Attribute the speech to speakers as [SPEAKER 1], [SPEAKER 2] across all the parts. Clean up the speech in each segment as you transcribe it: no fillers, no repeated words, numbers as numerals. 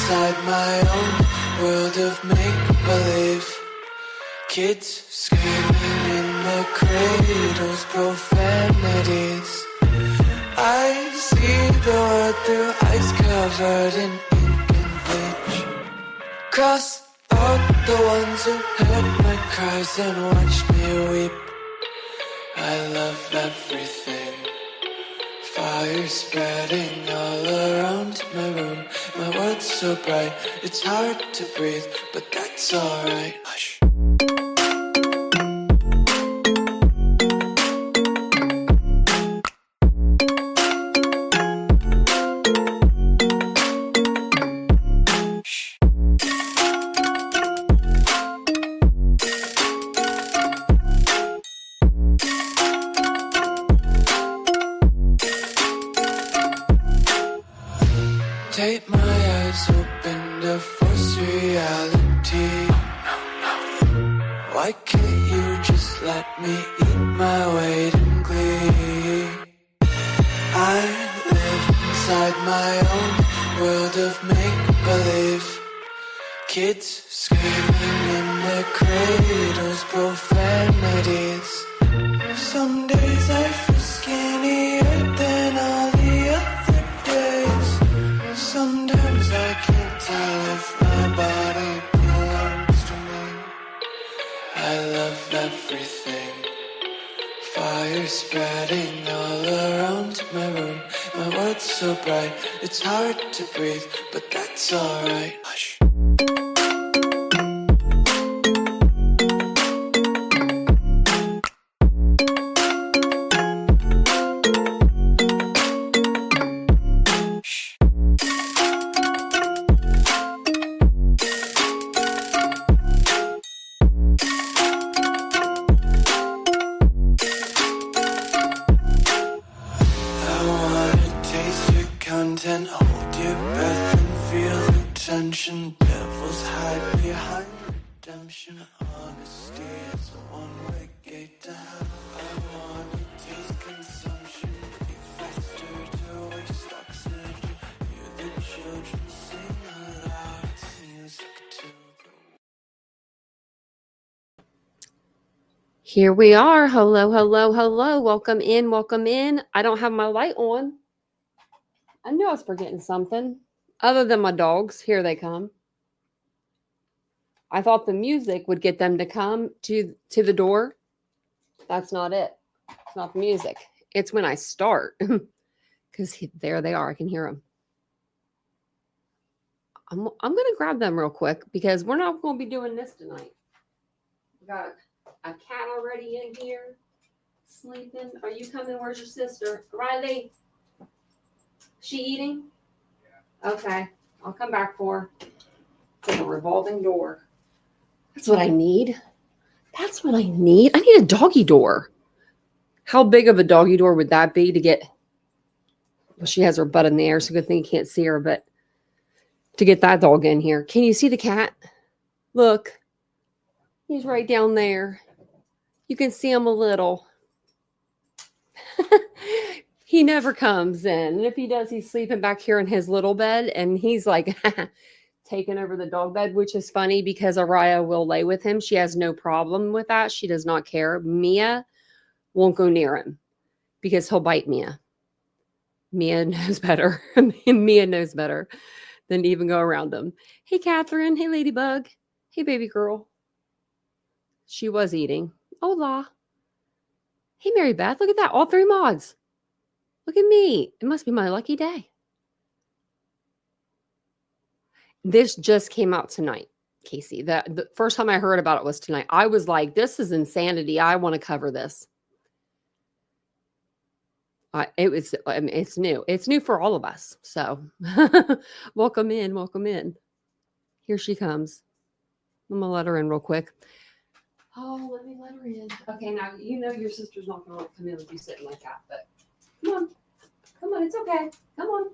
[SPEAKER 1] inside my own world of make-believe. Kids screaming in the cradles, profanities. I see the world through ice covered in ink and bleach. Cross out the ones who heard my cries and watched me weep. I love everything. Fire spreading all around my room. My world's so bright, it's hard to breathe, but that's alright. Hush. Take my eyes open to force reality. Why can't you just let me eat my weight in glee? I live inside my own world of make-believe. Kids screaming in their cradles, profanities. Some days I feel skinnier than all the other days. Sometimes I can't tell if my body belongs to me. I love everything. Fire spreading all around my room. My world's so bright, it's hard to breathe, but that's alright. Hush. And hold your breath and feel the tension. Devils hide behind redemption. Honesty is a one-way gate to hell. I wanna taste consumption. Be faster to waste oxygen. Hear the children sing aloud. It's music to the...
[SPEAKER 2] Here we are. Hello, hello, hello. Welcome in, welcome in. I don't have my light on. I knew I was forgetting something. Other than my dogs, here they come. I thought the music would get them to come to the door. That's not it. It's not the music. It's when I start. Because there they are. I can hear them. I'm going to grab them real quick because we're not going to be doing this tonight. We got a cat already in here sleeping. Are you coming? Where's your sister? Riley? She eating? Yeah. Okay. I'll come back for her. It's like a revolving door. That's what I need. That's what I need. I need a doggy door. How big of a doggy door would that be to get? Well, she has her butt in the air, so good thing you can't see her, but to get that dog in here. Can you see the cat? Look. He's right down there. You can see him a little. He never comes in. And if he does, he's sleeping back here in his little bed. And he's like taking over the dog bed, which is funny because Araya will lay with him. She has no problem with that. She does not care. Mia won't go near him because he'll bite Mia. Mia knows better. Mia knows better than to even go around him. Hey, Catherine. Hey, Ladybug. Hey, baby girl. She was eating. Hola. Hey, Mary Beth. Look at that. All three mods. Look at me. It must be my lucky day. This just came out tonight, Casey. The first time I heard about it was tonight. I was like, this is insanity. I want to cover this. It's new. It's new for all of us. So welcome in. Welcome in. Here she comes. I'm going to let her in real quick. Oh, let me let her in. Okay, now you know your sister's not going to come in with you sitting like that, but come on. Come on, it's okay. Come on.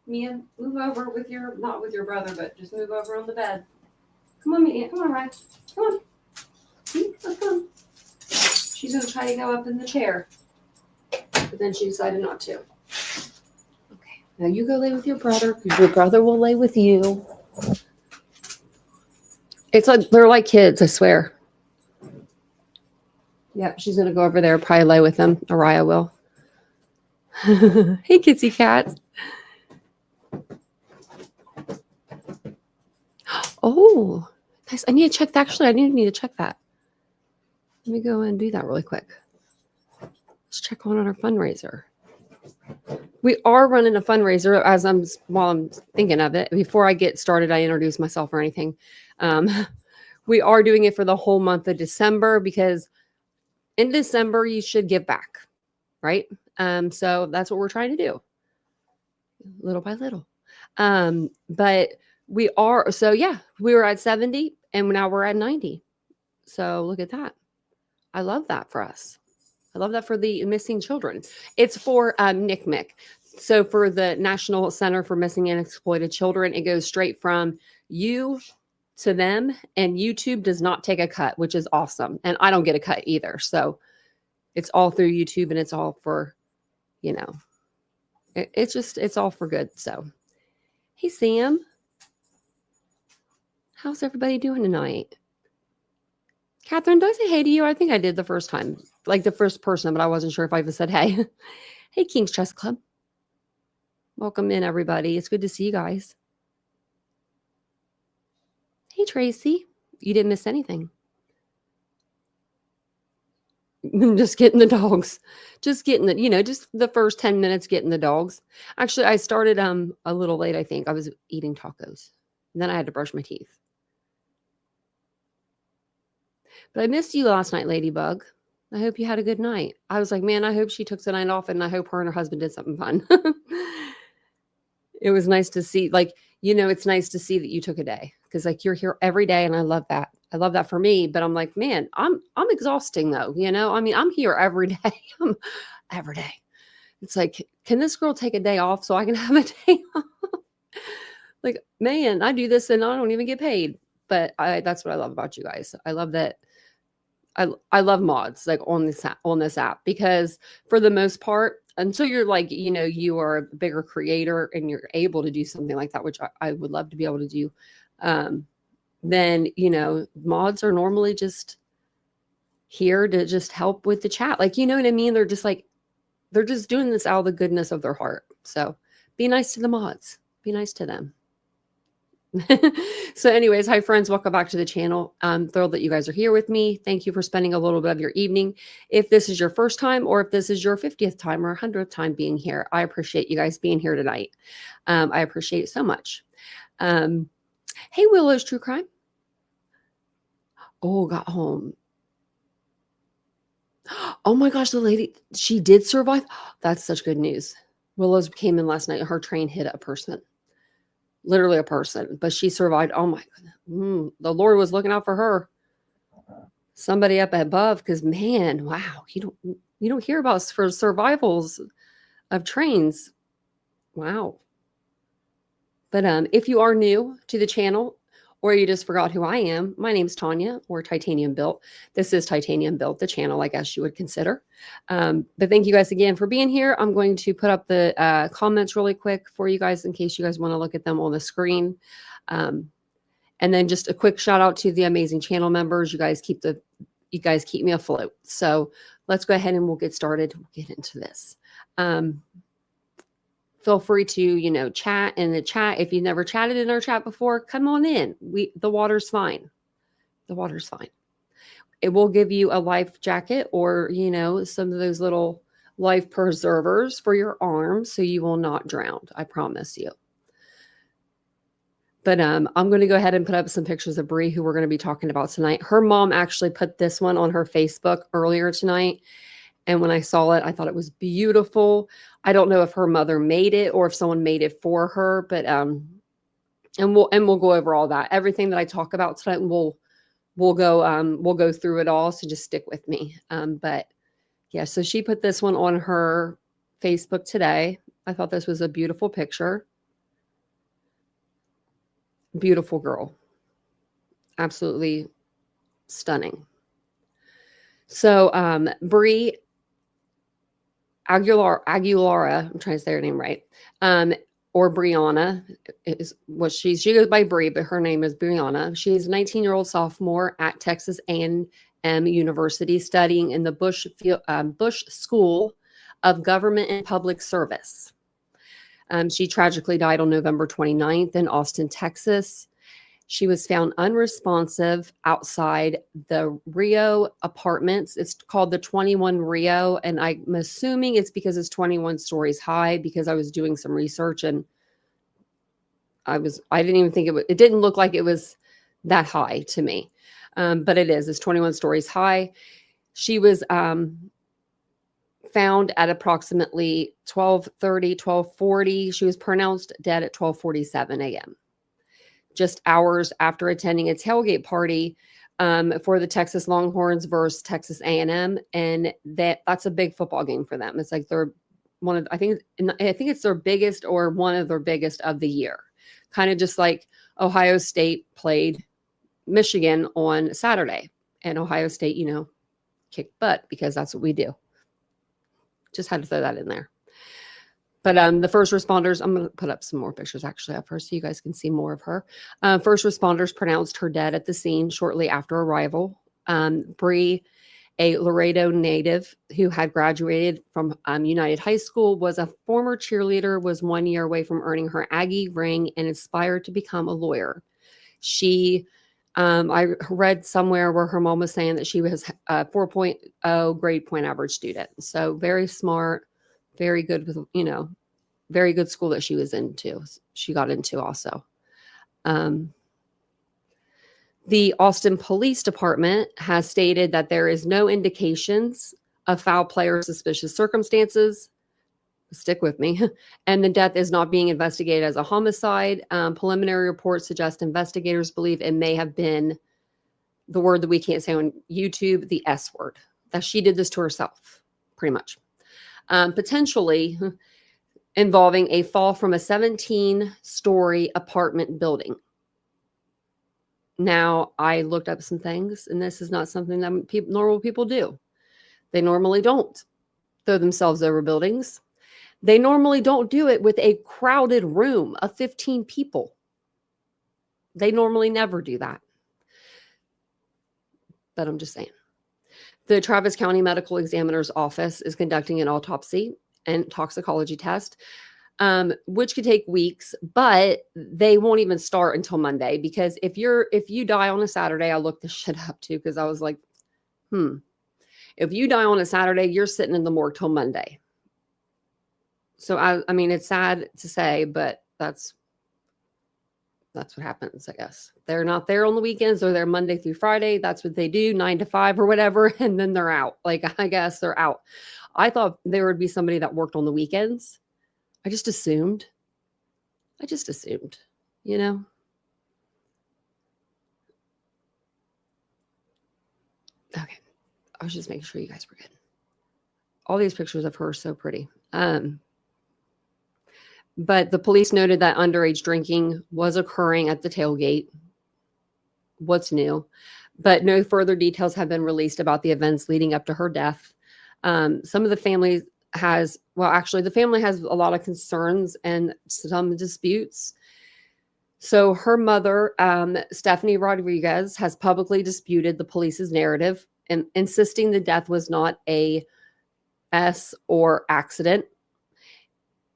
[SPEAKER 2] Mia, move over with not with your brother, but just move over on the bed. Come on, Mia. Come on, Ryan. Come on. See? Let's come. She's going to try to go up in the chair. But then she decided not to. Okay. Now you go lay with your brother because your brother will lay with you. It's like they're like kids, I swear. Yep, she's gonna go over there, probably lay with them. Araya will. Hey, kitsy cats. Oh, nice. I need to check that. Actually, I need to check that. Let me go and do that really quick. Let's check on our fundraiser. We are running a fundraiser while I'm thinking of it. Before I get started, I introduce myself or anything. We are doing it for the whole month of December because in December you should give back, right? So that's what we're trying to do, little by little. But we are, so yeah, we were at 70 and now we're at 90. So look at that. I love that for us. I love that for the missing children. It's for NCMEC. So for the National Center for Missing and Exploited Children, it goes straight from you to them, and YouTube does not take a cut, which is awesome. And I don't get a cut either. So it's all through YouTube, and it's all for, it's all for good. So, hey, Sam. How's everybody doing tonight? Catherine, did I say hey to you? I think I did the first time, like the first person, but I wasn't sure if I even said hey. Hey, King's Chess Club. Welcome in, everybody. It's good to see you guys. Hey, Tracy. You didn't miss anything. Just getting the dogs. Just getting just the first 10 minutes getting the dogs. Actually, I started a little late, I think. I was eating tacos. And then I had to brush my teeth. But I missed you last night, Ladybug. I hope you had a good night. I was like, man, I hope she took the night off, and I hope her and her husband did something fun. It was nice to see, it's nice to see that you took a day because you're here every day, and I love that. I love that for me, but I'm like, man, I'm exhausting though. I mean, I'm here every day. Every day. It's like, can this girl take a day off so I can have a day off? Like, man, I do this and I don't even get paid. But that's what I love about you guys. I love that. I love mods on this app because for the most part, until you're you are a bigger creator and you're able to do something like that, which I would love to be able to do. Then, mods are normally just here to just help with the chat. You know what I mean? They're just doing this out of the goodness of their heart. So be nice to the mods. Be nice to them. So anyways, hi friends, welcome back to the channel. I'm thrilled that you guys are here with me. Thank you for spending a little bit of your evening. If this is your first time or if this is your 50th time or 100th time being here, I appreciate you guys being here tonight. I appreciate it so much. Hey, Willow's True Crime. Oh, got home. Oh my gosh, the lady, she did survive. That's such good news. Willow's came in last night. Her train hit a person. Literally a person, but she survived. Oh my goodness. The Lord was looking out for her. Somebody up above, because man, wow, you don't hear about for survivals of trains. Wow. But if you are new to the channel or you just forgot who I am, my name's Tanya, or Titanium Built. This is Titanium Built, the channel, I guess you would consider. But thank you guys again for being here. I'm going to put up the comments really quick for you guys in case you guys want to look at them on the screen. And then just a quick shout out to the amazing channel members. You guys keep me afloat. So let's go ahead and we'll get started. We'll get into this. Feel free to, chat in the chat. If you've never chatted in our chat before, come on in. The water's fine. The water's fine. It will give you a life jacket or, some of those little life preservers for your arms so you will not drown. I promise you. But I'm going to go ahead and put up some pictures of Brie, who we're going to be talking about tonight. Her mom actually put this one on her Facebook earlier tonight. And when I saw it, I thought it was beautiful. I don't know if her mother made it or if someone made it for her, but and we'll go over all that. Everything that I talk about tonight, we'll go through it all. So just stick with me. But yeah, so she put this one on her Facebook today. I thought this was a beautiful picture. Beautiful girl. Absolutely stunning. So Brie Aguilera, I'm trying to say her name right, or Brianna is what she goes by Brie, but her name is Brianna. She's a 19-year-old sophomore at Texas A&M University studying in the Bush School of Government and Public Service. She tragically died on November 29th in Austin, Texas. She was found unresponsive outside the Rio Apartments. It's called the 21 Rio, and I'm assuming it's because it's 21 stories high, because I was doing some research and I didn't even think it didn't look like it was that high to me. But it is. It's 21 stories high. She was found at approximately 12:30, 12:40. She was pronounced dead at 12:47 a.m. just hours after attending a tailgate party for the Texas Longhorns versus Texas A&M, and that's a big football game for them. It's like they're one of, I think it's their biggest or one of their biggest of the year. Kind of just like Ohio State played Michigan on Saturday, and Ohio State, kicked butt, because that's what we do. Just had to throw that in there. But the first responders, I'm going to put up some more pictures actually up first so you guys can see more of her. First responders pronounced her dead at the scene shortly after arrival. Brie, a Laredo native who had graduated from United High School, was a former cheerleader, was 1 year away from earning her Aggie ring, and aspired to become a lawyer. I read somewhere where her mom was saying that she was a 4.0 grade point average student. So very smart, very good with, very good school that she got into also. The Austin Police Department has stated that there is no indications of foul play or suspicious circumstances. Stick with me. And the death is not being investigated as a homicide. Preliminary reports suggest investigators believe it may have been the word that we can't say on YouTube, the S word, that she did this to herself, pretty much. Potentially involving a fall from a 17-story apartment building. Now, I looked up some things, and this is not something that normal people do. They normally don't throw themselves over buildings. They normally don't do it with a crowded room of 15 people. They normally never do that. But I'm just saying. The Travis County Medical Examiner's Office is conducting an autopsy and toxicology test, which could take weeks, but they won't even start until Monday, because if you die on a Saturday, I looked this shit up too, because I was like, if you die on a Saturday, you're sitting in the morgue till Monday. So I mean, it's sad to say, but that's what happens, I guess. They're not there on the weekends, or they're Monday through Friday. That's what they do, 9 to 5 or whatever, and then they're out. Like, I guess they're out. I thought there would be somebody that worked on the weekends. I just assumed, you know? Okay. I was just making sure you guys were good. All these pictures of her are so pretty. But the police noted that underage drinking was occurring at the tailgate. What's new? But no further details have been released about the events leading up to her death. Some of the family the family has a lot of concerns and some disputes. So her mother, Stephanie Rodriguez, has publicly disputed the police's narrative and insisting the death was not a S or accident.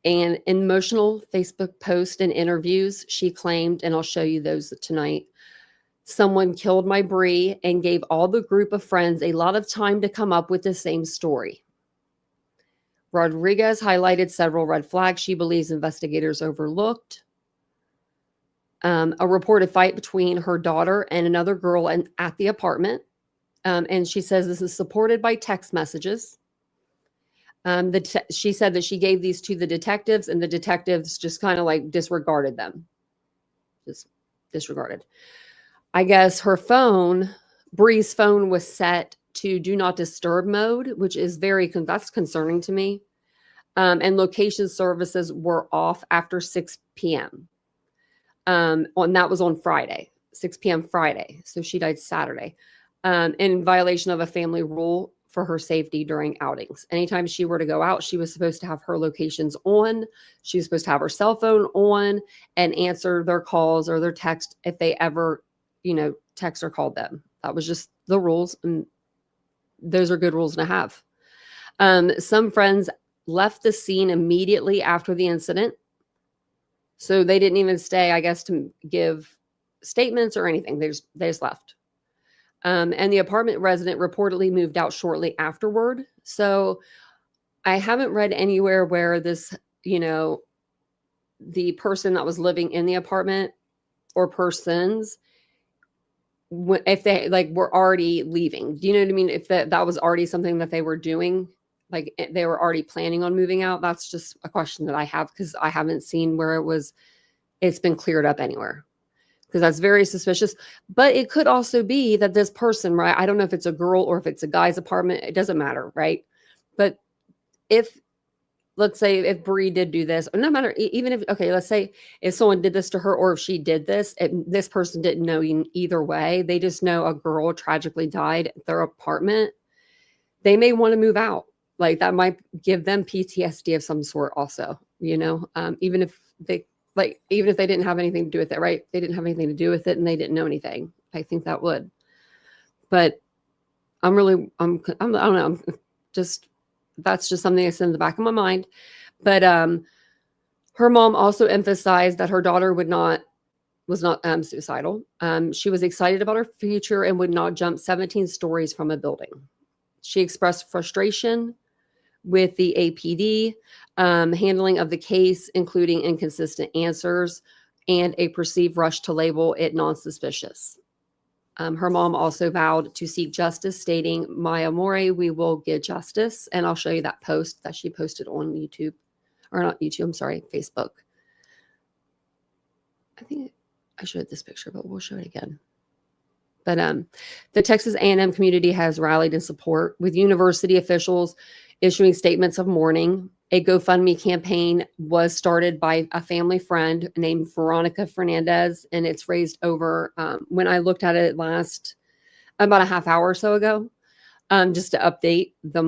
[SPEAKER 2] And in emotional Facebook posts and interviews, she claimed, and I'll show you those tonight, someone killed my Brie and gave all the group of friends a lot of time to come up with the same story. Rodriguez highlighted several red flags she believes investigators overlooked. A reported fight between her daughter and another girl at the apartment. And she says this is supported by text messages. She said that she gave these to the detectives, and the detectives just kind of like disregarded them. Just disregarded. I guess her phone, Brie's phone, was set to do not disturb mode, which is that's concerning to me. And location services were off after 6 p.m. And that was on Friday, 6 p.m. Friday. So she died Saturday. In violation of a family rule for her safety during outings. Anytime she were to go out, she was supposed to have her locations on. She was supposed to have her cell phone on and answer their calls or their text if they ever, text or called them. That was just the rules, and those are good rules to have. Some friends left the scene immediately after the incident. So they didn't even stay, I guess, to give statements or anything. They just left. And the apartment resident reportedly moved out shortly afterward. So I haven't read anywhere where this, the person that was living in the apartment or persons, if they were already leaving. Do you know what I mean? If that was already something that they were doing, like they were already planning on moving out. That's just a question that I have, because I haven't seen where it's been cleared up anywhere. Because that's very suspicious. But it could also be that this person, right? I don't know if it's a girl or if it's a guy's apartment. It doesn't matter, right? But let's say if Brie did do this, or no matter, even if, okay, let's say if someone did this to her, or if she did this, and this person didn't know either way, they just know a girl tragically died at their apartment, they may want to move out. Like that might give them PTSD of some sort also, even if they didn't have anything to do with it, right? They didn't have anything to do with it and they didn't know anything. I think that would. But I don't know. That's just something that's in the back of my mind. But her mom also emphasized that her daughter was not suicidal. She was excited about her future and would not jump 17 stories from a building. She expressed frustration with the APD handling of the case, including inconsistent answers and a perceived rush to label it non-suspicious. Her mom also vowed to seek justice, stating, "My amore, we will get justice." And I'll show you that post that she posted on YouTube, or not YouTube, I'm sorry, Facebook. I think I showed this picture, but we'll show it again. But the Texas A&M community has rallied in support, with university officials issuing statements of mourning. A GoFundMe campaign was started by a family friend named Veronica Fernandez, and it's raised over, when I looked at it about a half hour or so ago, just to update the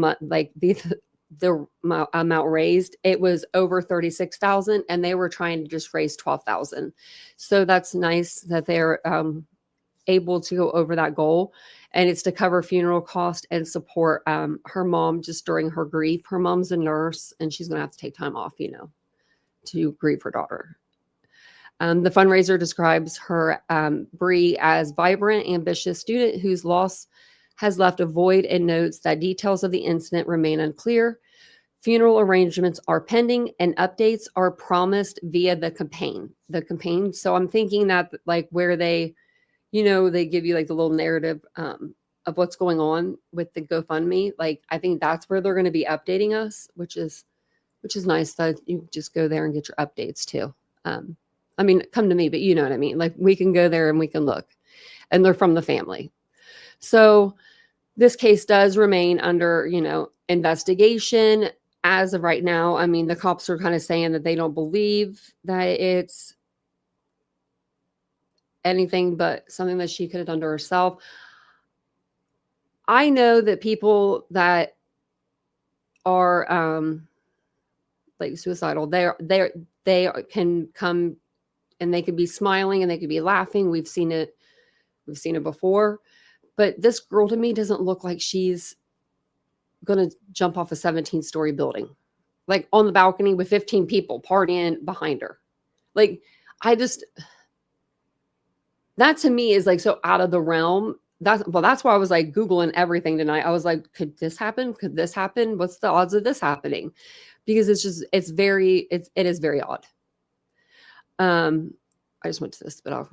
[SPEAKER 2] amount raised, it was over 36,000, and they were trying to just raise 12,000. So that's nice that they're able to go over that goal, and it's to cover funeral costs and support her mom just during her grief. Her mom's a nurse, and she's going to have to take time off, to grieve her daughter. The fundraiser describes her Brie as vibrant, ambitious student whose loss has left a void, and notes that details of the incident remain unclear. Funeral arrangements are pending, and updates are promised via the campaign. So I'm thinking that where they give you the little narrative of what's going on with the GoFundMe. I think that's where they're going to be updating us, which is nice that you just go there and get your updates too. Come to me, but you know what I mean? We can go there and we can look, and they're from the family. So this case does remain under, investigation as of right now. The cops are kind of saying that they don't believe that it's anything but something that she could have done to herself. I know that people that are suicidal, they can come and they could be smiling and they could be laughing. We've seen it before. But this girl to me doesn't look like she's going to jump off a 17-story building, on the balcony with 15 people partying behind her. That to me is so out of the realm. That's why I was Googling everything tonight. I was like, could this happen? Could this happen? What's the odds of this happening? Because it is very odd. I just went to this, but I'll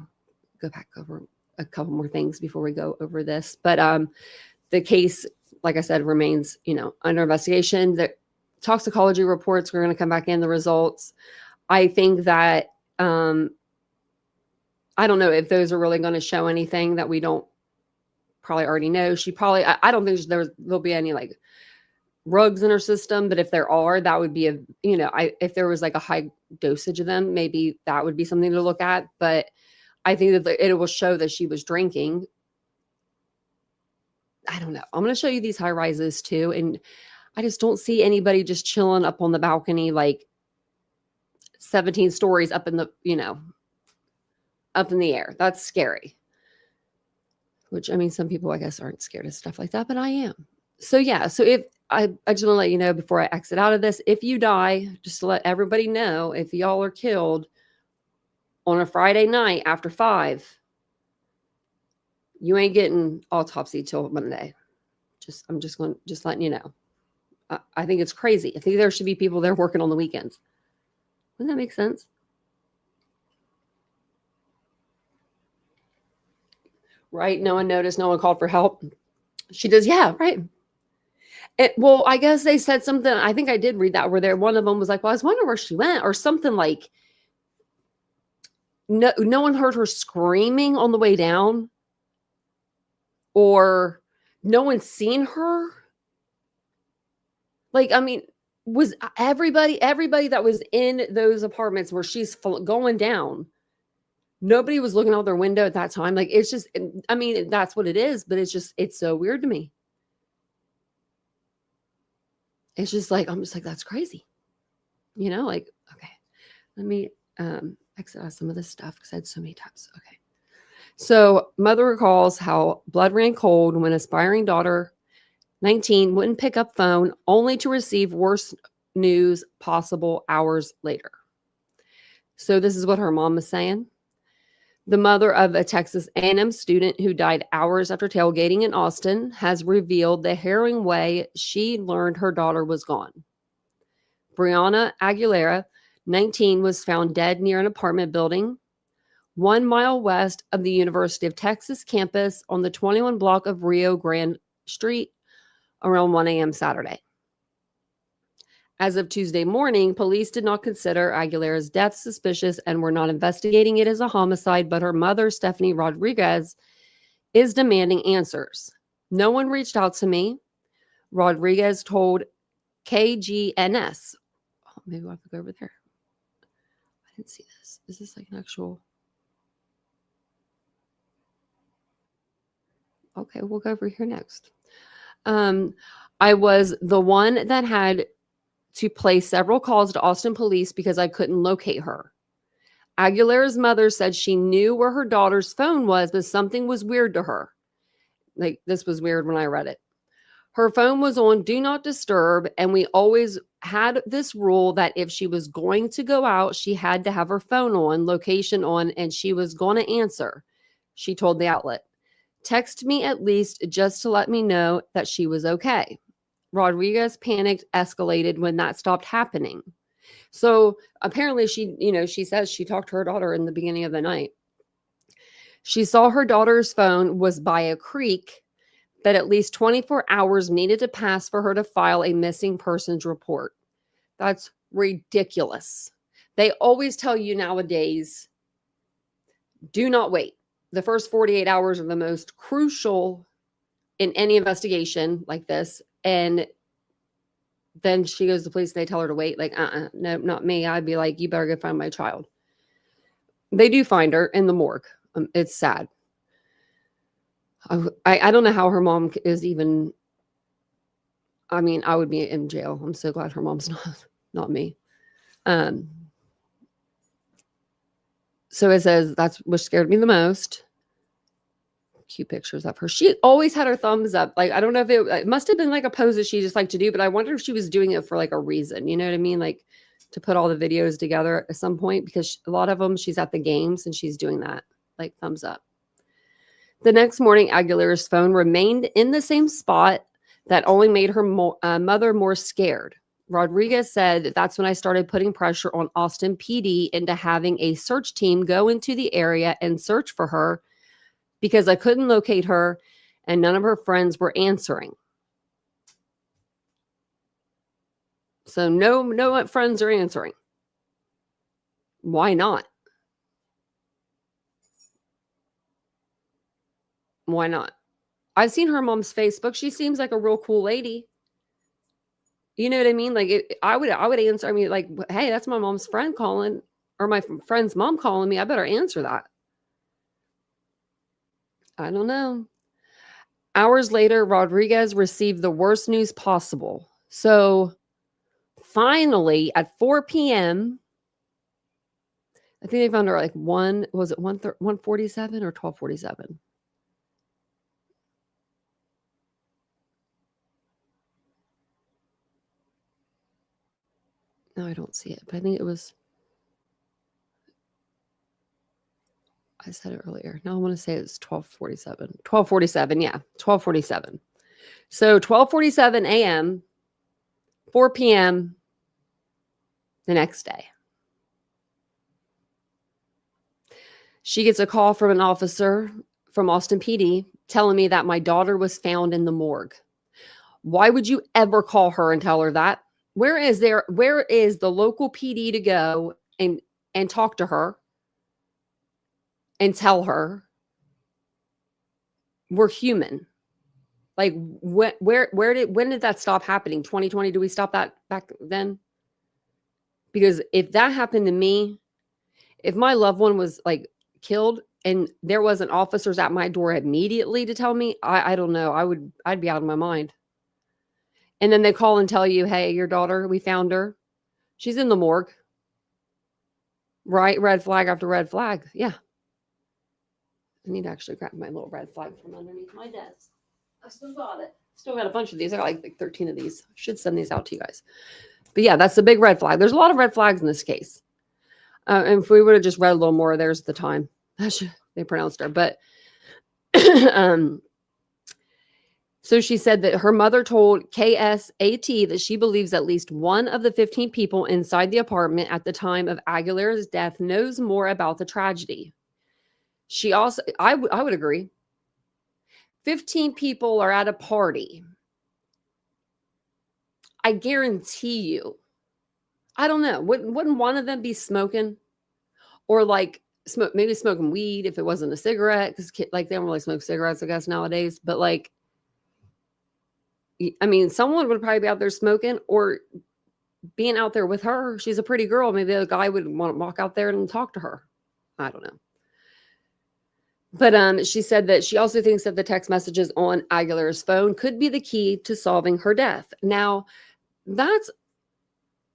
[SPEAKER 2] go back over a couple more things before we go over this. But the case, like I said, remains, under investigation. The toxicology reports are going to come back in, the results. I think that I don't know if those are really going to show anything that we don't probably already know. I don't think there'll be any rugs in her system, but if there are, that would be if there was a high dosage of them, maybe that would be something to look at. But I think that it will show that she was drinking. I don't know. I'm going to show you these high rises too. And I just don't see anybody just chilling up on the balcony, like 17 stories up in the, up in the air. That's scary. Which, I mean, some people, I guess, aren't scared of stuff like that, but I am. So, yeah. So, if I just want to let you know before I exit out of this, if you die, just to let everybody know, if y'all are killed on a Friday night after 5, you ain't getting autopsy till Monday. I'm just letting you know. I think it's crazy. I think there should be people there working on the weekends. Doesn't that make sense? Right? No one noticed. No one called for help. She does. Yeah, right. Well, I guess they said something. I think I did read that where one of them was like, well, I was wondering where she went or something like, no one heard her screaming on the way down or no one seen her. Like, I mean, was everybody that was in those apartments where she's going down, nobody was looking out their window at that time. Like, it's just, I mean, that's what it is, but it's so weird to me. It's just like, I'm just like, that's crazy. Like, okay, let me exit out some of this stuff because I had so many tabs. Okay. So mother recalls how blood ran cold when aspiring daughter, 19, wouldn't pick up phone only to receive worse news possible hours later. So this is what her mom was saying. The mother of a Texas A&M student who died hours after tailgating in Austin has revealed the harrowing way she learned her daughter was gone. Brie Aguilera, 19, was found dead near an apartment building 1 mile west of the University of Texas campus on the 21 block of Rio Grande Street around 1 a.m. Saturday. As of Tuesday morning, police did not consider Aguilera's death suspicious and were not investigating it as a homicide, but her mother, Stephanie Rodriguez, is demanding answers. No one reached out to me, Rodriguez told KGNS. Oh, maybe I'll have to go over there. I didn't see this. Is this like an actual... Okay, we'll go over here next. I was the one that had to place several calls to Austin police because I couldn't locate her. Aguilera's mother said she knew where her daughter's phone was, but something was weird to her. Like, this was weird when I read it. Her phone was on Do Not Disturb, and we always had this rule that if she was going to go out, she had to have her phone on, location on, and she was going to answer, she told the outlet. Text me at least just to let me know that she was okay. Rodriguez panicked, escalated when that stopped happening. So apparently she says she talked to her daughter in the beginning of the night. She saw her daughter's phone was by a creek, that at least 24 hours needed to pass for her to file a missing persons report. That's ridiculous. They always tell you nowadays, do not wait. The first 48 hours are the most crucial in any investigation like this. And then she goes to the police and they tell her to wait. Like, no, not me. I'd be like, you better go find my child. They do find her in the morgue. It's sad. I don't know how her mom is even. I mean, I would be in jail. I'm so glad her mom's not me. So it says that's what scared me the most. Cute pictures of her. She always had her thumbs up. Like, I don't know if it must have been like a pose that she just liked to do, but I wonder if she was doing it for like a reason. You know what I mean? Like, to put all the videos together at some point, because a lot of them she's at the games and she's doing that, like thumbs up. The next morning, Aguilera's phone remained in the same spot. That only made her mother more scared. Rodriguez said that's when I started putting pressure on Austin PD into having a search team go into the area and search for her because I couldn't locate her and none of her friends were answering. So no friends are answering. Why not? Why not? I've seen her mom's Facebook. She seems like a real cool lady. You know what I mean? Like, I would answer. I mean, like, hey, that's my mom's friend calling, or my friend's mom calling me. I better answer that. I don't know. Hours later, Rodriguez received the worst news possible. So finally, at 4 p.m., I think they found her like 147 or 1247? No, I don't see it, but I think it was, I said it earlier. No, I want to say it's 1247. 1247, yeah, 1247. So 12:47 a.m., 4 p.m. the next day. She gets a call from an officer from Austin PD telling me that my daughter was found in the morgue. Why would you ever call her and tell her that? Where is the local PD to go and talk to her and tell her we're human? Like when did that stop happening? 2020? Do we stop that back then? Because if that happened to me, if my loved one was like killed and there wasn't officers at my door immediately to tell me, I don't know. I'd be out of my mind. And then they call and tell you, hey, your daughter, we found her. She's in the morgue. Right? Red flag after red flag. Yeah. I need to actually grab my little red flag from underneath my desk. I still got it. Still got a bunch of these. I got like 13 of these. Should send these out to you guys. But yeah, that's the big red flag. There's a lot of red flags in this case. And if we would have just read a little more, there's the time. They pronounced her. But so she said that her mother told KSAT that she believes at least one of the 15 people inside the apartment at the time of Aguilera's death knows more about the tragedy. She also, I would agree. 15 people are at a party. I guarantee you, I don't know, wouldn't one of them be smoking? Or like maybe smoking weed if it wasn't a cigarette, because like they don't really smoke cigarettes, I guess, nowadays. But like, I mean, someone would probably be out there smoking or being out there with her. She's a pretty girl. Maybe a guy would want to walk out there and talk to her. I don't know. But she said that she also thinks that the text messages on Aguilera's phone could be the key to solving her death. Now,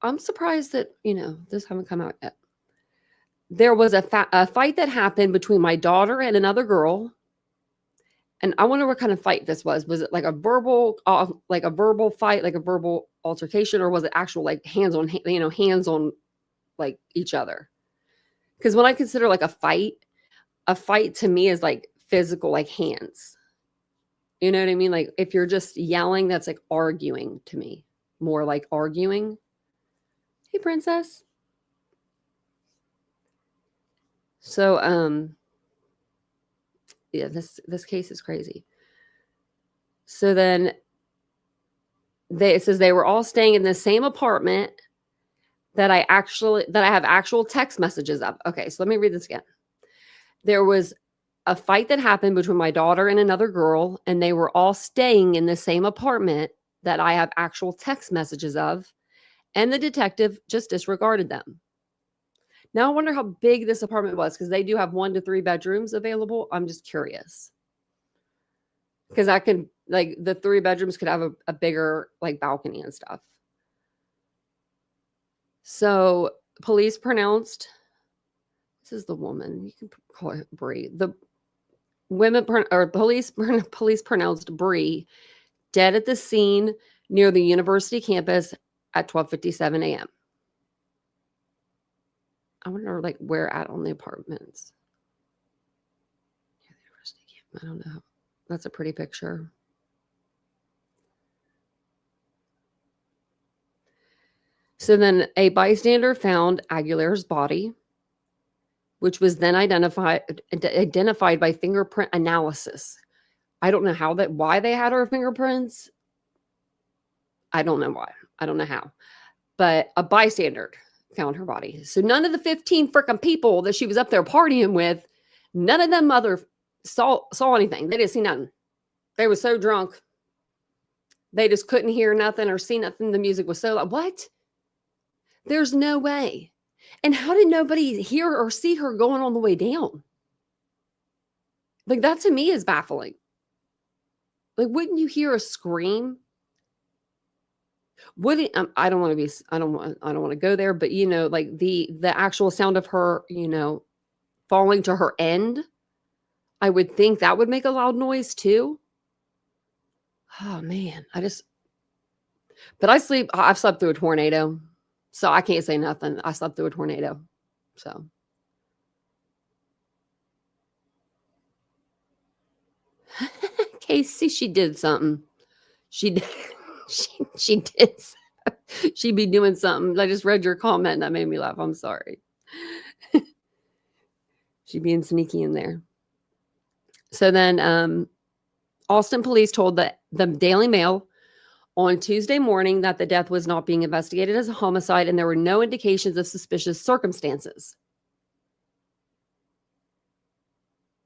[SPEAKER 2] I'm surprised that, this haven't come out yet. There was a fight that happened between my daughter and another girl. And I wonder what kind of fight this was. Was it like a verbal fight, like a verbal altercation, or was it actual like hands on like each other? Because when I consider like a fight to me is like physical, like hands. You know what I mean? Like if you're just yelling, that's like arguing to me, more like arguing. Hey, princess. So, yeah, this case is crazy. So then it says they were all staying in the same apartment that I have actual text messages of. Okay, so let me read this again. There was a fight that happened between my daughter and another girl, and they were all staying in the same apartment that I have actual text messages of, and the detective just disregarded them. Now I wonder how big this apartment was, because they do have 1 to 3 bedrooms available. I'm just curious. Because I could, like, the 3 bedrooms could have a bigger, like, balcony and stuff. So police pronounced, this is the woman, you can call her Brie. The police pronounced Brie dead at the scene near the university campus at 12:57 a.m. I wonder, like, where at on the apartments. Yeah, the university campus. I don't know. That's a pretty picture. So then a bystander found Aguilera's body, which was then identified by fingerprint analysis. I don't know why they had her fingerprints. I don't know why. I don't know how. But a bystander found her body. So none of the 15 freaking people that she was up there partying with, none of them saw anything. They didn't see nothing. They were so drunk. They just couldn't hear nothing or see nothing. The music was so loud. What? There's no way. And how did nobody hear or see her going on the way down? Like, that to me is baffling. Like, wouldn't you hear a scream? Wouldn't I don't want to be I don't want to go there, but like the actual sound of her, falling to her end, I would think that would make a loud noise too. Oh man, but I've slept through a tornado, so I can't say nothing. I slept through a tornado. So Casey, she did something. She did. She did. She'd be doing something. I just read your comment and that made me laugh. I'm sorry. She being sneaky in there. So then Austin police told the Daily Mail on Tuesday morning that the death was not being investigated as a homicide and there were no indications of suspicious circumstances.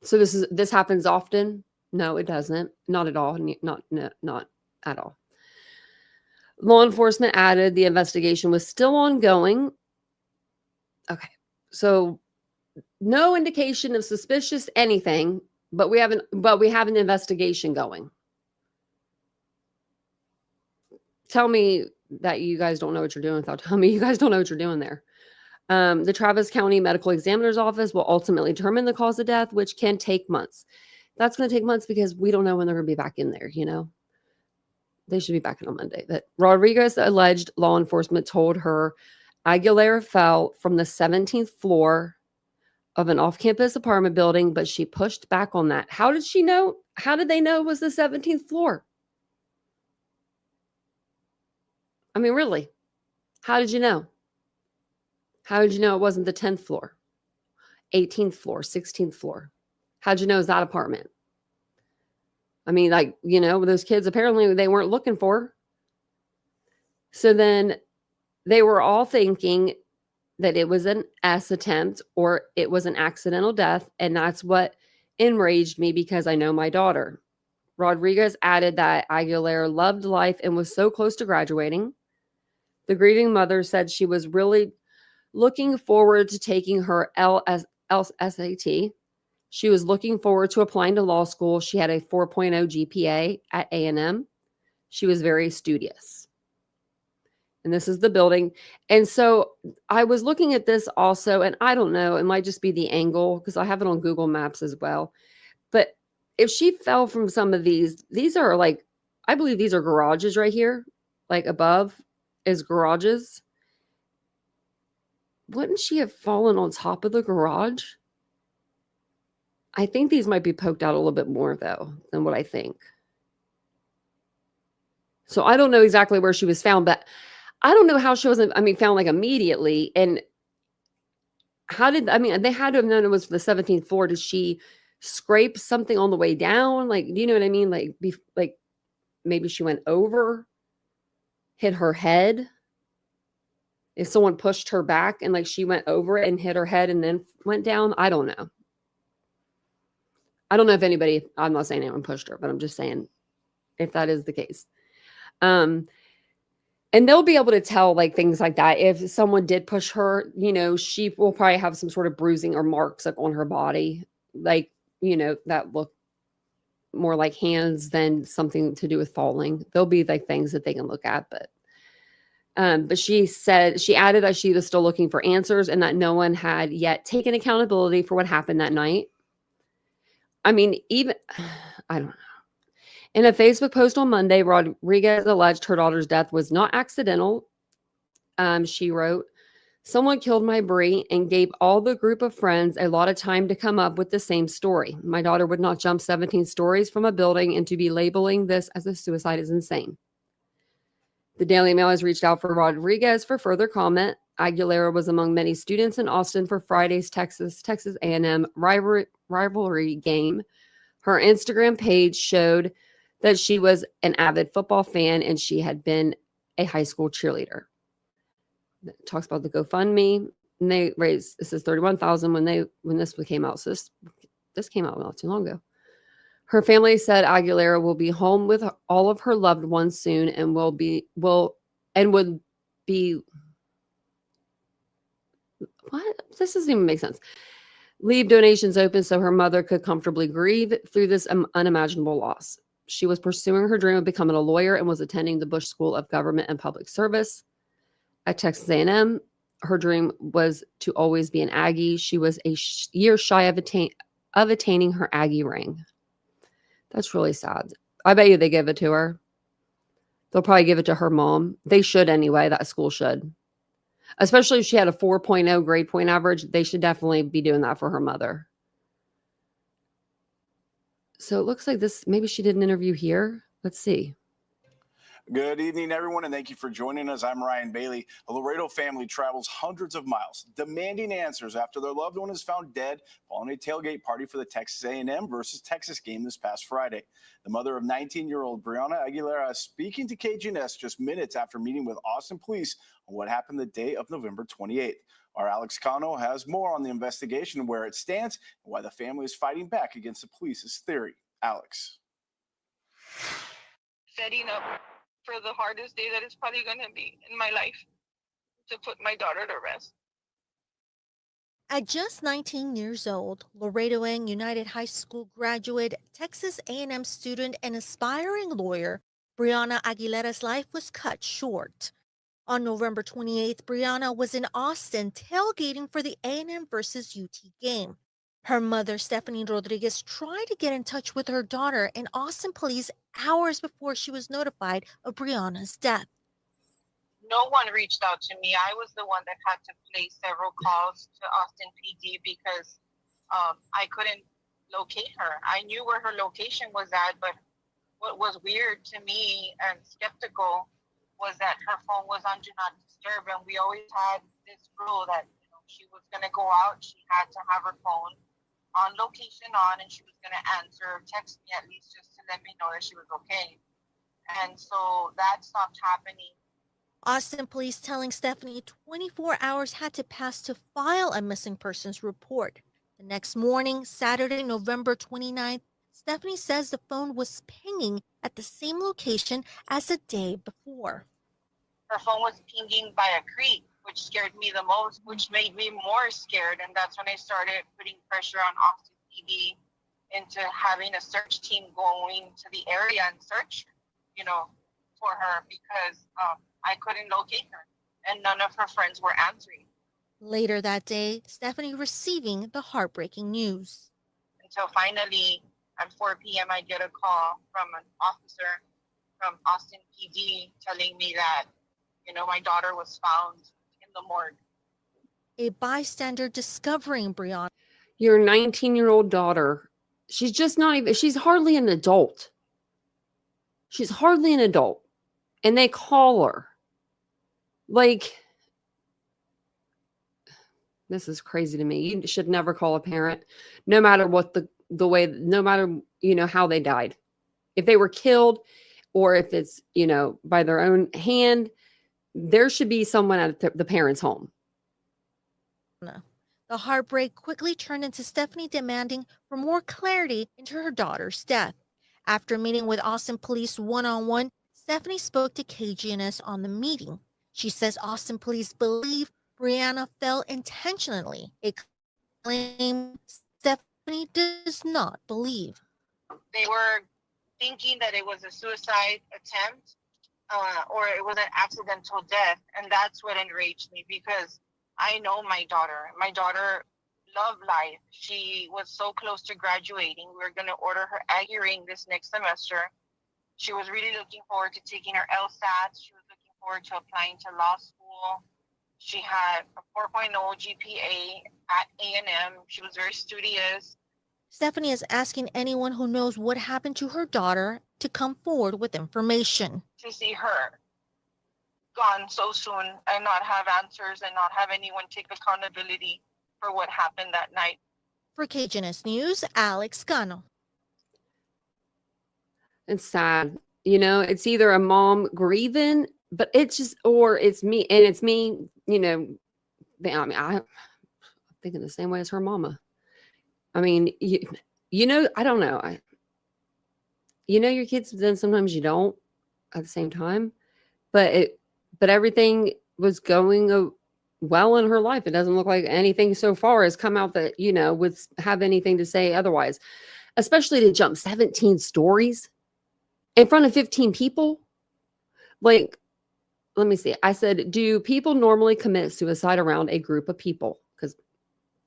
[SPEAKER 2] So this happens often? No, it doesn't. Not at all. Not at all. Law enforcement added the investigation was still ongoing. Okay. So no indication of suspicious anything, but we have an investigation going. Tell me that you guys don't know what you're doing without telling me you guys don't know what you're doing there. The Travis County Medical Examiner's Office will ultimately determine the cause of death, which can take months. That's going to take months because we don't know when they're going to be back in there, They should be back in on Monday. That Rodriguez alleged law enforcement told her Aguilera fell from the 17th floor of an off-campus apartment building, but she pushed back on that. How did she know? How did they know it was the 17th floor? I mean, really? How did you know? How did you know it wasn't the 10th floor, 18th floor, 16th floor? How did you know it was that apartment? I mean, those kids, apparently they weren't looking for. So then they were all thinking that it was an S attempt or it was an accidental death. And that's what enraged me because I know my daughter. Rodriguez added that Aguilera loved life and was so close to graduating. The grieving mother said she was really looking forward to taking her LSAT. She was looking forward to applying to law school. She had a 4.0 GPA at A&M. She was very studious. And this is the building. And so I was looking at this also, and I don't know, it might just be the angle because I have it on Google Maps as well. But if she fell from some of these are I believe these are garages right here, like above is garages. Wouldn't she have fallen on top of the garage? I think these might be poked out a little bit more, though, than what I think. So I don't know exactly where she was found, but I don't know how she wasn't, found immediately. And they had to have known it was the 17th floor. Did she scrape something on the way down? Do you know what I mean? Maybe she went over, hit her head. If someone pushed her back and she went over it and hit her head and then went down, I don't know. I don't know if anybody, I'm not saying anyone pushed her, but I'm just saying if that is the case. And they'll be able to tell things like that. If someone did push her, she will probably have some sort of bruising or marks on her body, that look more like hands than something to do with falling. There'll be things that they can look at, but she added that she was still looking for answers and that no one had yet taken accountability for what happened that night. I don't know. In a Facebook post on Monday, Rodriguez alleged her daughter's death was not accidental. She wrote, "Someone killed my Brie and gave all the group of friends a lot of time to come up with the same story. My daughter would not jump 17 stories from a building, and to be labeling this as a suicide is insane." The Daily Mail has reached out for Rodriguez for further comment. Aguilera was among many students in Austin for Friday's Texas A&M rivalry game. Her Instagram page showed that she was an avid football fan and she had been a high school cheerleader. It talks about the GoFundMe, and they raised, this is $31,000 when this came out. So this came out not too long ago. Her family said Aguilera will be home with all of her loved ones soon and would be what? This doesn't even make sense. Leave donations open so her mother could comfortably grieve through this unimaginable loss. She was pursuing her dream of becoming a lawyer and was attending the Bush School of Government and Public Service at Texas A&M. Her dream was to always be an Aggie. She was a year shy of attaining her Aggie ring. That's really sad. I bet you they give it to her. They'll probably give it to her mom. They should anyway. That school should. Especially if she had a 4.0 grade point average, they should definitely be doing that for her mother. So it looks like this, maybe she did an interview here. Let's see.
[SPEAKER 3] Good evening, everyone, and thank you for joining us. I'm Ryan Bailey. A Laredo family travels hundreds of miles demanding answers after their loved one is found dead following a tailgate party for the Texas A&M versus Texas game this past Friday. The mother of 19-year-old Brianna Aguilera speaking to KGNS just minutes after meeting with Austin police on what happened the day of November 28th. Our Alex Cano has more on the investigation, where it stands, and why the family is fighting back against the police's theory. Alex.
[SPEAKER 4] Setting up for the hardest day that it's probably going to be in my life, to put my daughter to rest.
[SPEAKER 5] At just 19 years old, Laredo United High School graduate, Texas A&M student, and aspiring lawyer, Brianna Aguilera's life was cut short. On November 28th, Brianna was in Austin tailgating for the A&M versus UT game. Her mother, Stephanie Rodriguez, tried to get in touch with her daughter and Austin police hours before she was notified of Brianna's death.
[SPEAKER 4] No one reached out to me. I was the one that had to place several calls to Austin PD because I couldn't locate her. I knew where her location was at, but what was weird to me and skeptical was that her phone was on Do Not Disturb, and we always had this rule that she was going to go out, she had to have her phone on location on, and she was going to answer or text me at least just to let me know that she was okay. And so that stopped happening.
[SPEAKER 5] Austin police telling Stephanie 24 hours had to pass to file a missing persons report. The next morning, Saturday, November 29th, Stephanie says the phone was pinging at the same location as the day before.
[SPEAKER 4] Her phone was pinging by a creek, which scared me the most, which made me more scared. And that's when I started putting pressure on Austin PD into having a search team going to the area and search, for her, because I couldn't locate her and none of her friends were answering.
[SPEAKER 5] Later that day, Stephanie receiving the heartbreaking news.
[SPEAKER 4] Until finally at 4 p.m. I get a call from an officer from Austin PD telling me that, my daughter was found in the morgue.
[SPEAKER 5] A bystander discovering Brianna.
[SPEAKER 2] Your 19-year-old daughter, she's hardly an adult. She's hardly an adult. And they call her. This is crazy to me. You should never call a parent, no matter what the way, no matter, how they died. If they were killed or if it's, by their own hand, there should be someone at the parent's home.
[SPEAKER 5] The heartbreak quickly turned into Stephanie demanding for more clarity into her daughter's death. After meeting with Austin police one-on-one, Stephanie spoke to KGNS on the meeting. She says Austin police believe Brianna fell intentionally, a claim Stephanie does not believe.
[SPEAKER 4] They were thinking that it was a suicide attempt or it was an accidental death. And that's what enraged me, because I know my daughter. My daughter loved life. She was so close to graduating. We were going to order her Aggie ring this next semester. She was really looking forward to taking her LSAT. She was looking forward to applying to law school. She had a 4.0 GPA at A&M. She was very studious.
[SPEAKER 5] Stephanie is asking anyone who knows what happened to her daughter to come forward with information.
[SPEAKER 4] To see her gone so soon and not have answers and not have anyone take accountability for what happened that night.
[SPEAKER 5] For KGNS News, Alex Cano.
[SPEAKER 2] It's sad. It's either a mom grieving, but or it's me. And it's me, I'm thinking the same way as her mama. I mean, I don't know. Your kids, then sometimes you don't at the same time, but everything was going well in her life. It doesn't look like anything so far has come out that, would have anything to say otherwise, especially to jump 17 stories. in front of 15 people. Like, let me see. I said, do people normally commit suicide around a group of people? Because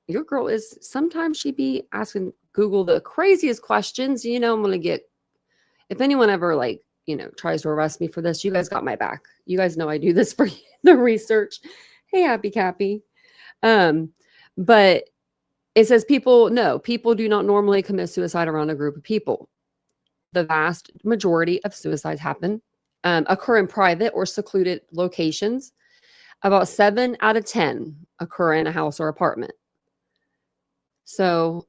[SPEAKER 2] your girl is, sometimes she be asking Google the craziest questions. I'm going to get, if anyone ever tries to arrest me for this, you guys got my back. You guys know I do this for the research. Hey, Happy Cappy. But it says people do not normally commit suicide around a group of people. The vast majority of suicides occur in private or secluded locations. About 7 out of 10 occur in a house or apartment. So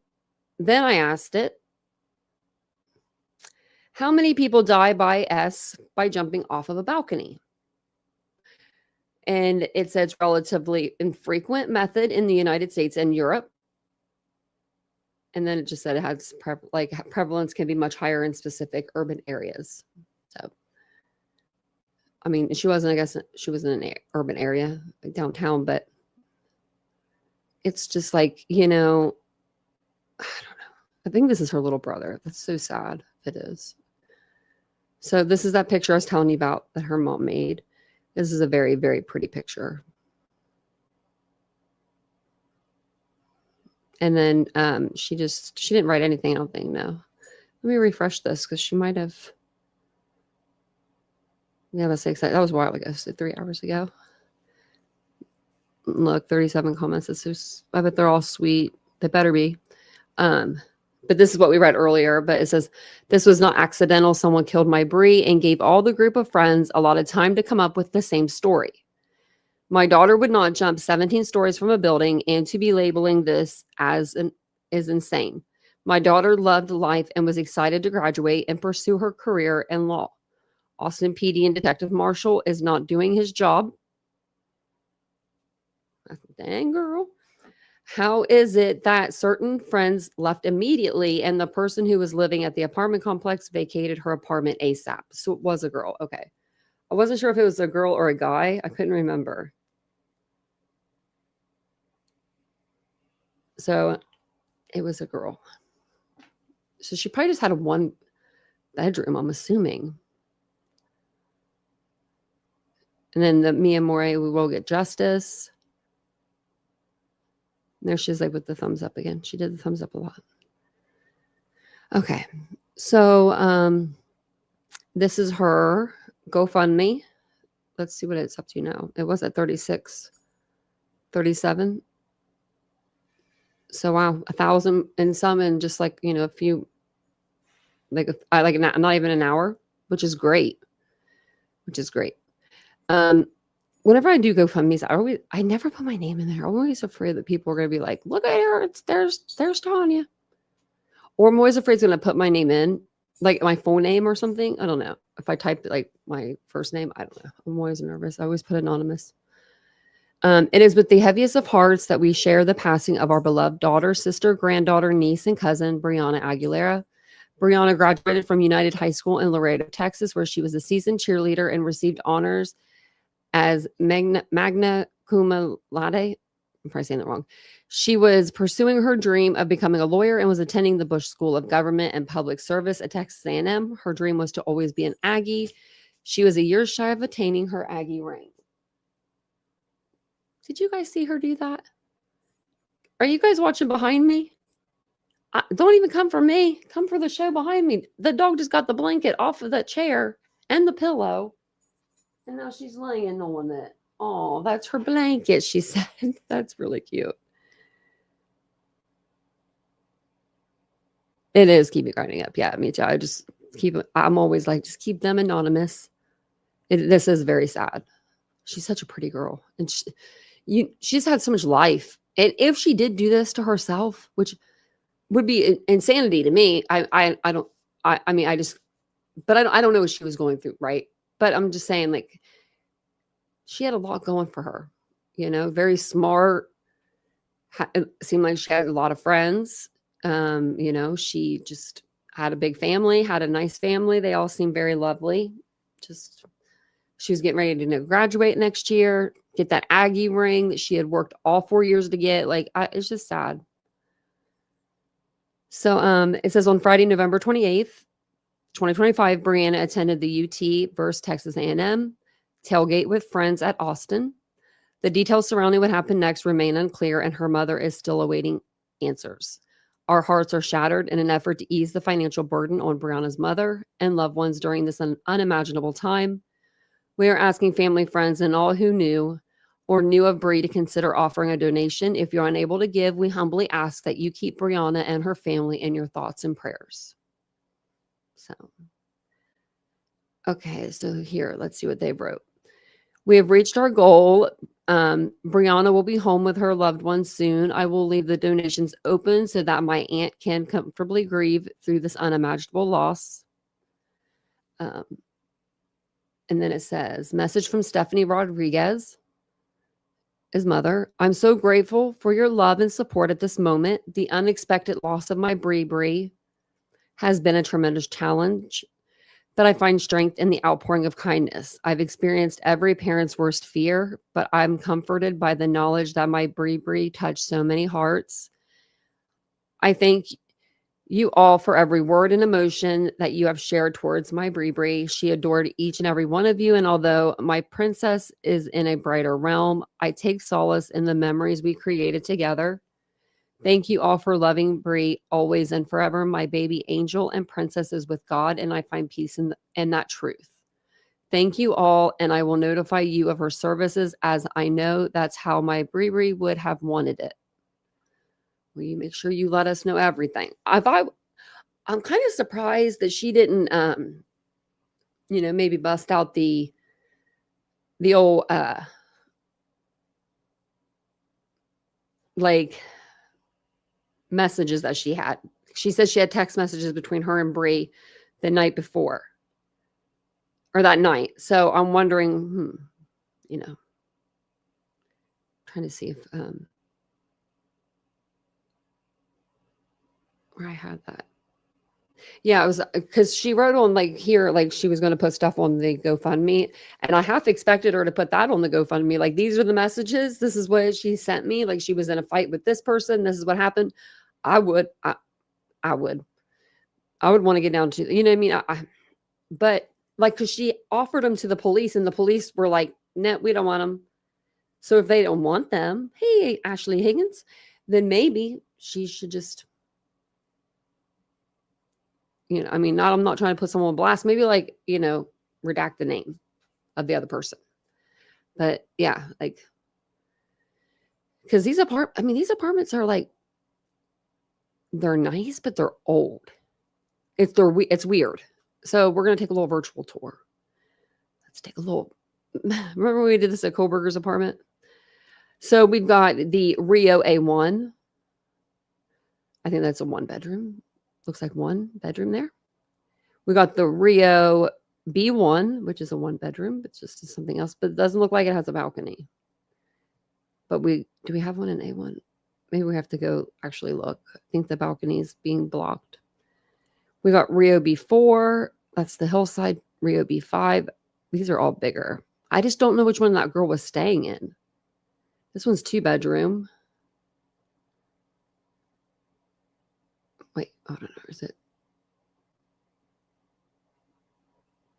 [SPEAKER 2] then I asked it, how many people die by jumping off of a balcony? And it says relatively infrequent method in the United States and Europe. And then it just said it has prevalence can be much higher in specific urban areas. So, I mean, I guess she was in an urban area, like downtown, but it's just like, I don't know. I think this is her little brother. That's so sad. It is. So this is that picture I was telling you about that her mom made. This is a very, very pretty picture. And then she didn't write anything, I don't think, no. Let me refresh this because she might have. Yeah, that was a while ago, so 3 hours ago. Look, 37 comments. I bet they're all sweet. They better be. But this is what we read earlier, but it says, this was not accidental. Someone killed my Brie and gave all the group of friends a lot of time to come up with the same story. My daughter would not jump 17 stories from a building, and to be labeling this is insane. My daughter loved life and was excited to graduate and pursue her career in law. Austin PD and Detective Marshall is not doing his job. Dang, girl. How is it that certain friends left immediately and the person who was living at the apartment complex vacated her apartment ASAP? So it was a girl. Okay. I wasn't sure if it was a girl or a guy. I couldn't remember. So it was a girl. So she probably just had a one bedroom, I'm assuming. And then the Mia Moray, we will get justice. And there she is, like with the thumbs up again. She did the thumbs up a lot. Okay. So this is her GoFundMe. Let's see what it's up to now. It was at 36, 37. So wow, 1,000 and some in just like, a few, not even an hour, which is great. Whenever I do GoFundMes, I never put my name in there. I'm always afraid that people are going to be like, look at her. There's Tanya. Or I'm always afraid it's going to put my name in, like my full name or something. I don't know. If I type like my first name, I don't know. I'm always nervous. I always put anonymous. It is with the heaviest of hearts that we share the passing of our beloved daughter, sister, granddaughter, niece, and cousin, Brianna Aguilera. Brianna graduated from United High School in Laredo, Texas, where she was a seasoned cheerleader and received honors as magna cum laude. I'm probably saying that wrong. She was pursuing her dream of becoming a lawyer and was attending the Bush School of Government and Public Service at Texas A&M. Her dream was to always be an Aggie. She was a year shy of attaining her Aggie ring. Did you guys see her do that? Are you guys watching behind me? Don't even come for me. Come for the show behind me. The dog just got the blanket off of that chair and the pillow. And now she's laying on it. Oh, that's her blanket, she said. That's really cute. It is. Keep it grinding up. Yeah, me too. I'm always like, just keep them anonymous. This is very sad. She's such a pretty girl. And she's had so much life. And if she did do this to herself, which would be insanity to me, I don't know what she was going through, right? But I'm just saying, like, she had a lot going for her, very smart. It seemed like she had a lot of friends. She just had a big family, had a nice family. They all seemed very lovely. She was getting ready to graduate next year, get that Aggie ring that she had worked all 4 years to get. It's just sad. So it says on Friday, November 28th, 2025, Brianna attended the UT versus Texas A&M tailgate with friends at Austin. The details surrounding what happened next remain unclear, and her mother is still awaiting answers. Our hearts are shattered in an effort to ease the financial burden on Brianna's mother and loved ones during this unimaginable time. We are asking family, friends, and all who knew or knew of Brie to consider offering a donation. If you're unable to give, we humbly ask that you keep Brianna and her family in your thoughts and prayers. So, okay, so here, let's see what they wrote. We have reached our goal. Brianna will be home with her loved ones soon. I will leave the donations open so that my aunt can comfortably grieve through this unimaginable loss. And then it says, message from Stephanie Rodriguez, his mother. I'm so grateful for your love and support at this moment. The unexpected loss of my Brie has been a tremendous challenge, but I find strength in the outpouring of kindness. I've experienced every parent's worst fear, but I'm comforted by the knowledge that my Brie touched so many hearts. I thank you all for every word and emotion that you have shared towards my Brie. She adored each and every one of you, and although my princess is in a brighter realm, I take solace in the memories we created together. Thank you all for loving Brie always and forever. My baby angel and princess is with God, and I find peace in that truth. Thank you all, and I will notify you of her services, as I know that's how my Brie would have wanted it. Will you make sure you let us know everything? I'm kind of surprised that she didn't, maybe bust out the old, messages that she had. She says she had text messages between her and Brie the night before, or that night. So I'm wondering, trying to see if where I had that. Yeah, it was because she wrote on here, she was going to put stuff on the GoFundMe, and I half expected her to put that on the GoFundMe. These are the messages. This is what she sent me. She was in a fight with this person. This is what happened. I would want to get down to, what I mean? But because she offered them to the police, and the police were like, no, we don't want them. So if they don't want them, hey, Ashley Higgins, then maybe she should just, I'm not trying to put someone on blast. Maybe redact the name of the other person. But yeah, because these apartments are they're nice, but they're old. It's weird. So we're going to take a little virtual tour. Let's take a little, remember when we did this at Kohlberger's apartment? So we've got the Rio A1. I think that's a 1-bedroom. Looks like 1 bedroom there. We got the Rio B1, which is a 1-bedroom, but just something else, but it doesn't look like it has a balcony. But do we have one in A1? Maybe we have to go actually look. I think the balcony is being blocked. We got Rio B4. That's the hillside. Rio B5. These are all bigger. I just don't know which one that girl was staying in. This one's 2-bedroom. Wait, I don't know. Is it?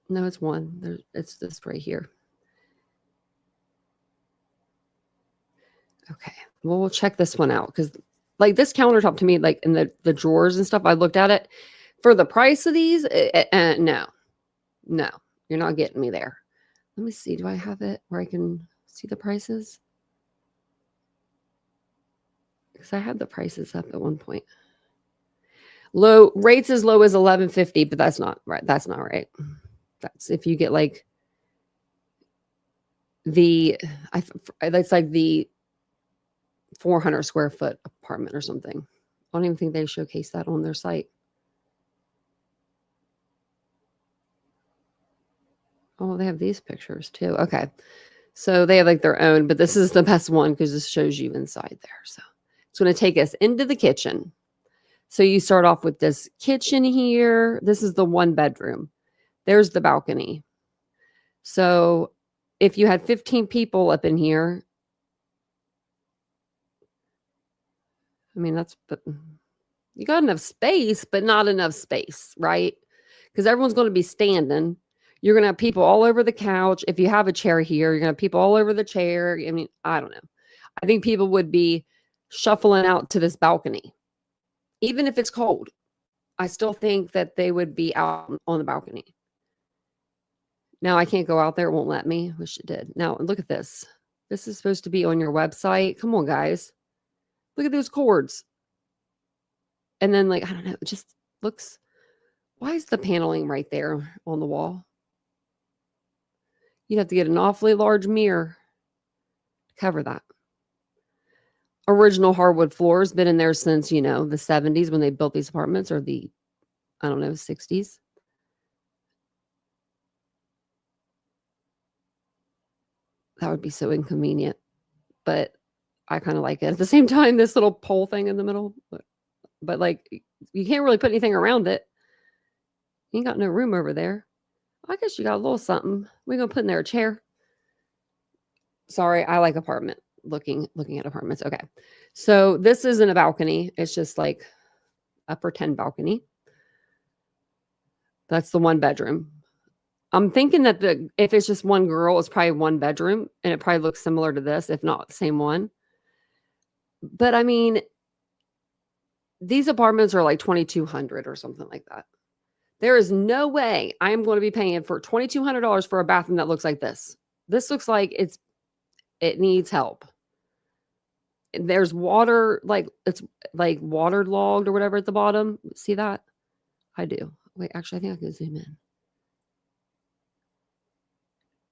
[SPEAKER 2] No, it's 1. It's this right here. Okay. Well, we'll check this one out because this countertop to me, in the drawers and stuff, I looked at it for the price of these. No, you're not getting me there. Let me see. Do I have it where I can see the prices? Because I had the prices up at one point. Low rates as low as $11.50, but that's not right. That's not right. That's if you get that's the 400 square foot apartment or something. I don't even think they showcase that on their site. Oh, they have these pictures too. Okay. So they have their own, but this is the best one because this shows you inside there. So it's going to take us into the kitchen. So you start off with this kitchen here. This is the 1-bedroom. There's the balcony. So if you had 15 people up in here, but you got enough space, but not enough space, right? because everyone's going to be standing. You're going to have people all over the couch. If you have a chair here, you're going to have people all over the chair. I mean, I don't know. I think people would be shuffling out to this balcony. Even if it's cold, I still think that they would be out on the balcony. Now, I can't go out there. It won't let me. Wish it did. Now, look at this. This is supposed to be on your website. Come on, guys. Look at those cords. And then, like, I don't know. It just looks... Why is the paneling right there on the wall? You'd have to get an awfully large mirror to cover that. Original hardwood floors, been in there since, the 70s when they built these apartments, or the, 60s. That would be so inconvenient, but I kind of like it. At the same time, this little pole thing in the middle, but like, you can't really put anything around it. You ain't got no room over there. I guess you got a little something. We're going to put in there a chair. Sorry, I like apartment. Looking at apartments. Okay. So this isn't a balcony. It's just like a pretend balcony. That's the one bedroom. I'm thinking that if it's just one girl, it's probably one bedroom, and it probably looks similar to this, if not the same one. But I mean, these apartments are like $2,200 or something like that. There is no way I'm going to be paying for $2,200 for a bathroom that looks like this. This looks like it needs help. There's water, like it's like waterlogged or whatever at the bottom. See that? I do. Wait, actually, I think I can zoom in.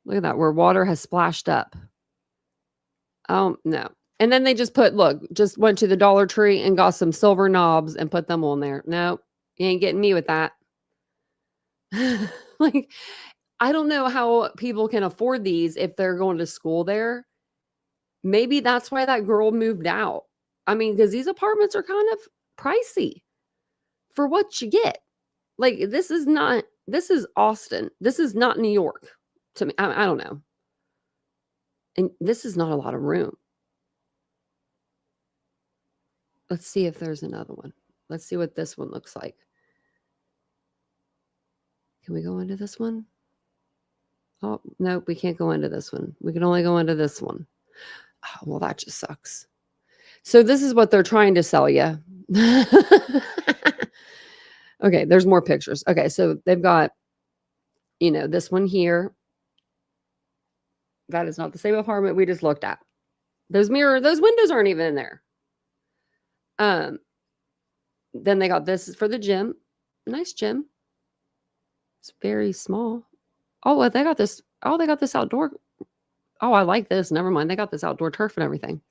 [SPEAKER 2] Look at that, where water has splashed up. Oh, no. And then they just just went to the Dollar Tree and got some silver knobs and put them on there. No, you ain't getting me with that. Like, I don't know how people can afford these if they're going to school there. Maybe that's why that girl moved out. I mean, because these apartments are kind of pricey for what you get. Like, this is Austin. This is not New York to me. I don't know. And this is not a lot of room. Let's see if there's another one. Let's see what this one looks like. Can we go into this one? Oh, no, we can't go into this one. We can only go into this one. Oh, well, that just sucks. So this is what they're trying to sell you. Okay, there's more pictures. Okay, so they've got, this one here. That is not the same apartment we just looked at. Those windows aren't even in there. Then they got this for the gym. Nice gym. It's very small. Oh, well, they got this. Oh, they got this outdoor. Oh, I like this. Never mind. They got this outdoor turf and everything.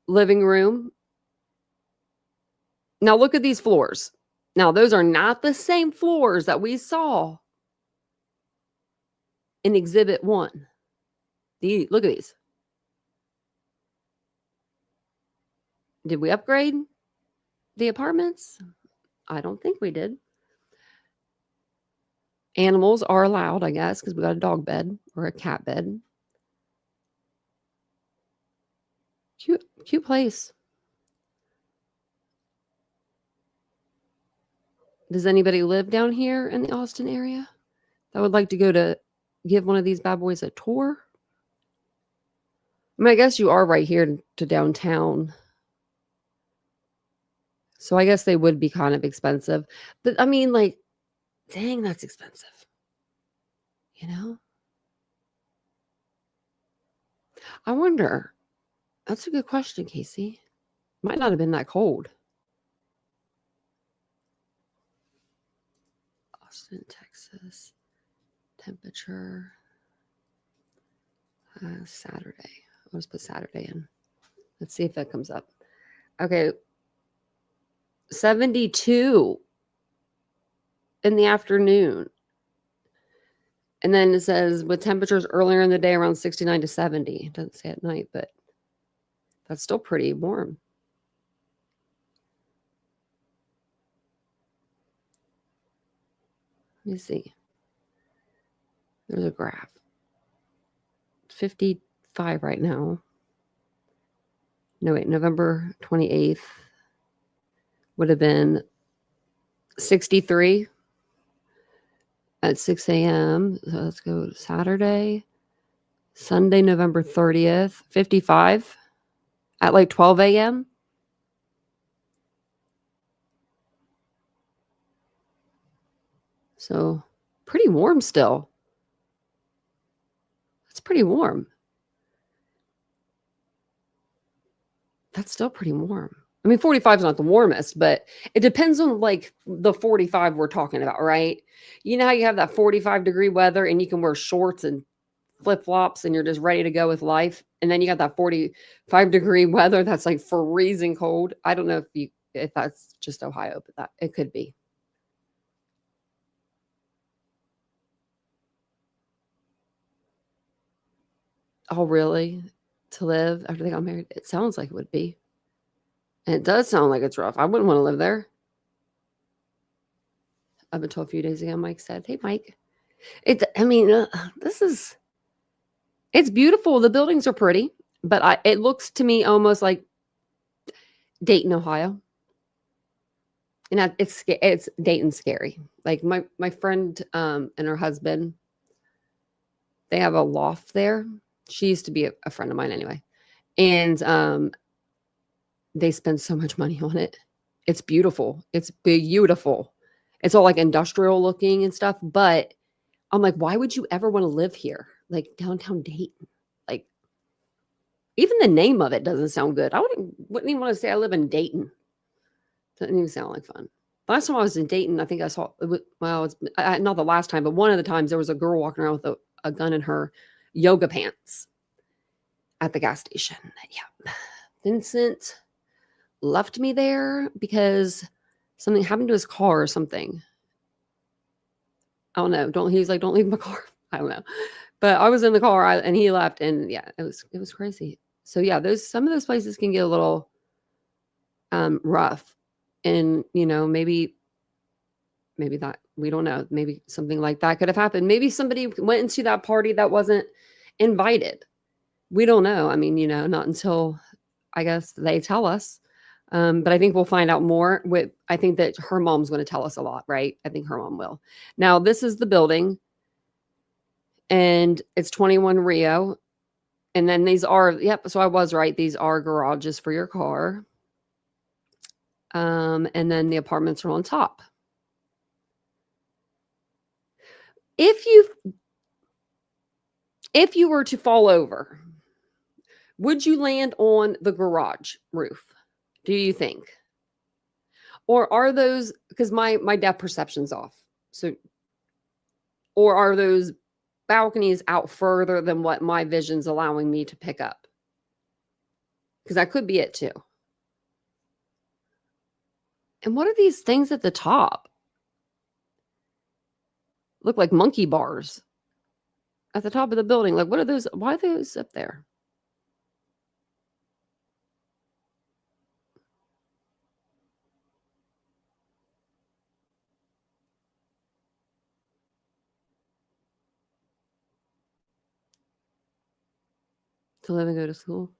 [SPEAKER 2] Living room. Now look at these floors. Now those are not the same floors that we saw in Exhibit 1. Look at these. Did we upgrade the apartments? I don't think we did. Animals are allowed, I guess, because we got a dog bed or a cat bed. Cute place. Does anybody live down here in the Austin area that would like to give one of these bad boys a tour? I mean, I guess you are right here to downtown. So I guess they would be kind of expensive. But I mean, like, dang, that's expensive. I wonder. That's a good question, Casey. Might not have been that cold. Austin, Texas. Temperature. Saturday. I'll just put Saturday in. Let's see if that comes up. Okay. 72 in the afternoon. And then it says with temperatures earlier in the day around 69 to 70. It doesn't say at night, but that's still pretty warm. Let me see. There's a graph. 55 right now. No, wait, November 28th would have been 63 at 6 a.m. So let's go Saturday, Sunday, November 30th, 55 at like 12 a.m. So pretty warm still. It's pretty warm. That's still pretty warm. I mean, 45 is not the warmest, but it depends on like the 45 we're talking about, right? You know how you have that 45-degree weather and you can wear shorts and flip-flops and you're just ready to go with life. And then you got that 45-degree weather that's like freezing cold. I don't know if that's just Ohio, but that it could be. Oh, really? To live after they got married? It sounds like it would be. And it does sound like it's rough. I wouldn't want to live there. Up until a few days ago, Mike said, "Hey, Mike, it's beautiful. The buildings are pretty, but it looks to me almost like Dayton, Ohio. And it's Dayton scary. Like my friend and her husband, they have a loft there. She used to be a friend of mine anyway. And they spend so much money on it. It's beautiful. It's beautiful. It's all like industrial looking and stuff. But I'm like, why would you ever want to live here? Like downtown Dayton. Like even the name of it doesn't sound good. I wouldn't even want to say I live in Dayton. Doesn't even sound like fun. Last time I was in Dayton, I think I saw, it's not the last time, but one of the times there was a girl walking around with a gun in her yoga pants at the gas station. Yeah. Vincent left me there because something happened to his car or something. I don't know. He's like, don't leave my car. I don't know. But I was in the car and he left, and yeah, it was crazy. So yeah, some of those places can get a little rough. And maybe that, we don't know, maybe something like that could have happened. Maybe somebody went into that party that wasn't invited. We don't know. I mean, not until I guess they tell us. But I think we'll find out more. I think that her mom's going to tell us a lot, right? I think her mom will. Now, this is the building, and it's 21 Rio. And then these are, so I was right. These are garages for your car. And then the apartments are on top. If you were to fall over, would you land on the garage roof? Do you think? Or are those, because my depth perception's off. So, or are those balconies out further than what my vision's allowing me to pick up? Because that could be it too. And what are these things at the top? Look like monkey bars at the top of the building. Like, what are those? Why are those up there? To live and go to school?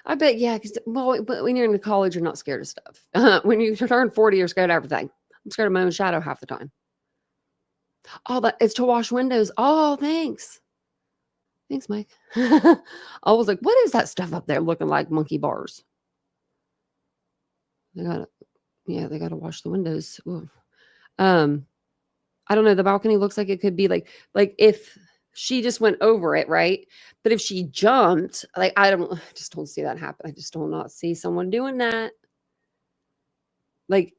[SPEAKER 2] I bet, yeah. But when you're in college, you're not scared of stuff. When you turn 40, you're scared of everything. I'm scared of my own shadow half the time. Oh, it's to wash windows. Oh, thanks. Thanks, Mike. I was like, what is that stuff up there looking like monkey bars? They got to wash the windows. Ooh. I don't know. The balcony looks like it could be like if she just went over it, right? But if she jumped, like, I just don't see that happen. I just do not see someone doing that. Like,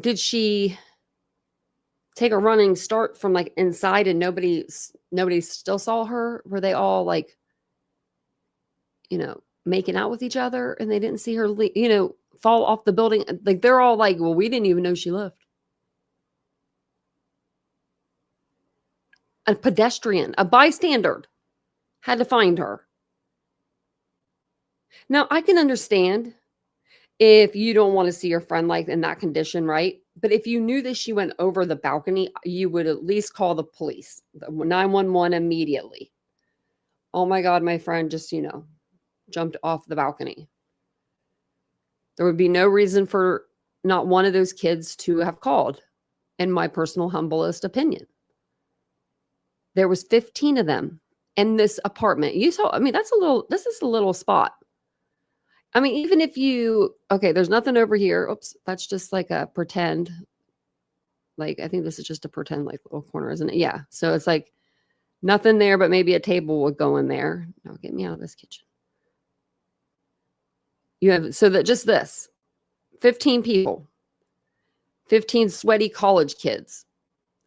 [SPEAKER 2] did she take a running start from like inside and nobody still saw her? Were they all like, making out with each other and they didn't see her, fall off the building? Like, they're all like, well, we didn't even know she left. A pedestrian, a bystander had to find her. Now, I can understand if you don't want to see your friend like in that condition, right? But if you knew that she went over the balcony, you would at least call the police, the 911 immediately. Oh my God, my friend just, jumped off the balcony. There would be no reason for not one of those kids to have called, in my personal humblest opinion. There was 15 of them in this apartment. You saw, I mean, this is a little spot. I mean, even if okay, there's nothing over here. Oops, that's just like a pretend. Like, I think this is just a pretend like little corner, isn't it? Yeah. So it's like nothing there, but maybe a table would go in there. No, get me out of this kitchen. You have, so that just this, 15 people, 15 sweaty college kids.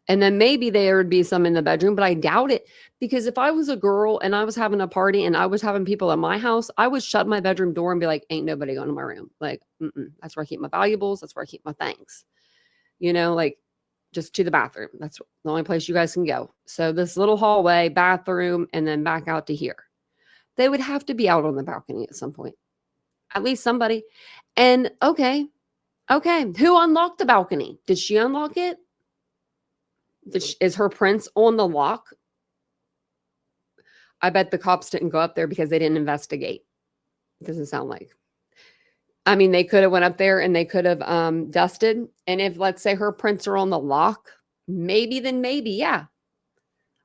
[SPEAKER 2] And then maybe there would be some in the bedroom, but I doubt it. Because if I was a girl and I was having a party and I was having people at my house, I would shut my bedroom door and be like, ain't nobody going to my room. Like, that's where I keep my valuables. That's where I keep my things. You know, like just to the bathroom. That's the only place you guys can go. So this little hallway, bathroom, and then back out to here. They would have to be out on the balcony at some point. At least somebody. And okay. Who unlocked the balcony? Did she unlock it? Is her prints on the lock? I bet the cops didn't go up there because they didn't investigate. It doesn't sound like. I mean, they could have went up there and they could have dusted. And if, let's say, her prints are on the lock, maybe, yeah.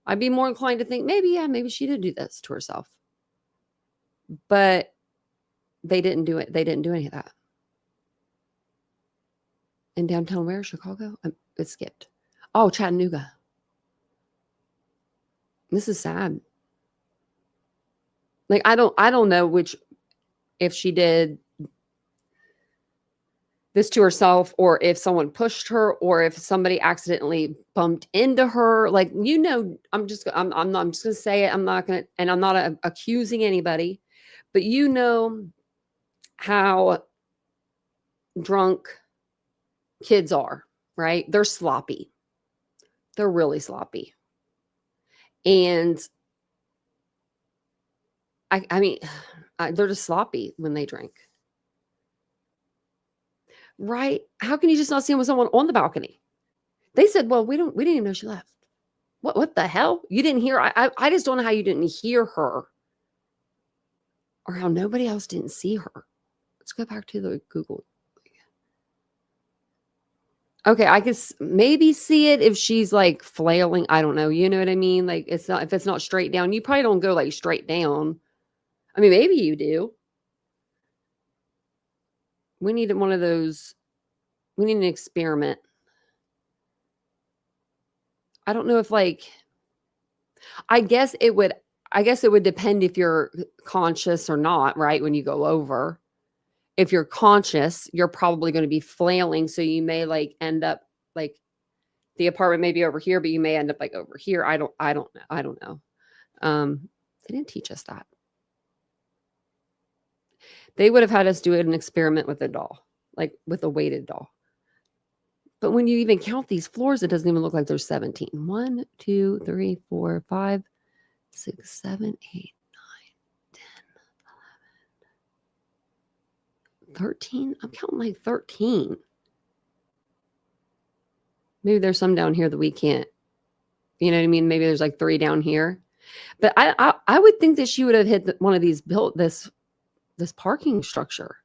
[SPEAKER 2] I'd be more inclined to think maybe she did do this to herself. But they didn't do it. They didn't do any of that. In downtown where? Chicago? It skipped. Oh, Chattanooga. This is sad. Like, I don't know if she did this to herself, or if someone pushed her, or if somebody accidentally bumped into her. Like, I'm just gonna say it. I'm not accusing anybody, but how drunk kids are, right? They're sloppy. They're really sloppy. And I mean, they're just sloppy when they drink. Right? How can you just not see him with someone on the balcony? They said, well, we didn't even know she left. What the hell? You didn't hear? I just don't know how you didn't hear her, or how nobody else didn't see her. Let's go back to the Google. Okay, I could maybe see it if she's like flailing. I don't know. You know what I mean? Like, if it's not straight down, you probably don't go like straight down. I mean, maybe you do. We need one of those. We need an experiment. I don't know if I guess it would depend if you're conscious or not, right? When you go over. If you're conscious, you're probably going to be flailing. So you may end up the apartment may be over here, but you may end up over here. I don't know. They didn't teach us that. They would have had us do an experiment with a doll, with a weighted doll. But when you even count these floors, it doesn't even look like there's 17. 1, 2, 3, 4, 5, 6, 7, 8, 9, 10, 11, 13. I'm counting 13. Maybe there's some down here that we can't. You know what I mean? Maybe there's 3 down here. But I would think that she would have hit one of these, built this parking structure.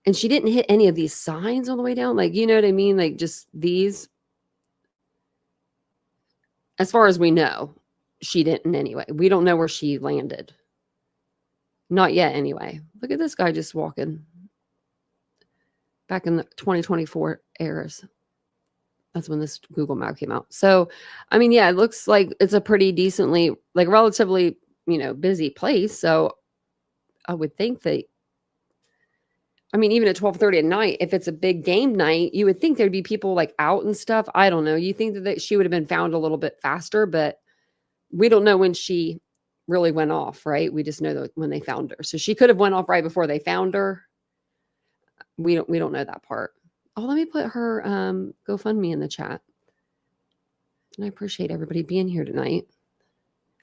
[SPEAKER 2] And she didn't hit any of these signs on the way down. You know what I mean? Just these. As far as we know, she didn't anyway. We don't know where she landed. Not yet anyway. Look at this guy just walking. Back in the 2024 eras. That's when this Google map came out. So, I mean, yeah, it looks like it's a pretty decently, relatively, busy place. So I would think that, even at 12:30 at night, if it's a big game night, you would think there'd be people out and stuff. I don't know. You think that she would have been found a little bit faster, but we don't know when she really went off, right? We just know that when they found her. So she could have went off right before they found her. We don't know that part. Oh, let me put her GoFundMe in the chat. And I appreciate everybody being here tonight.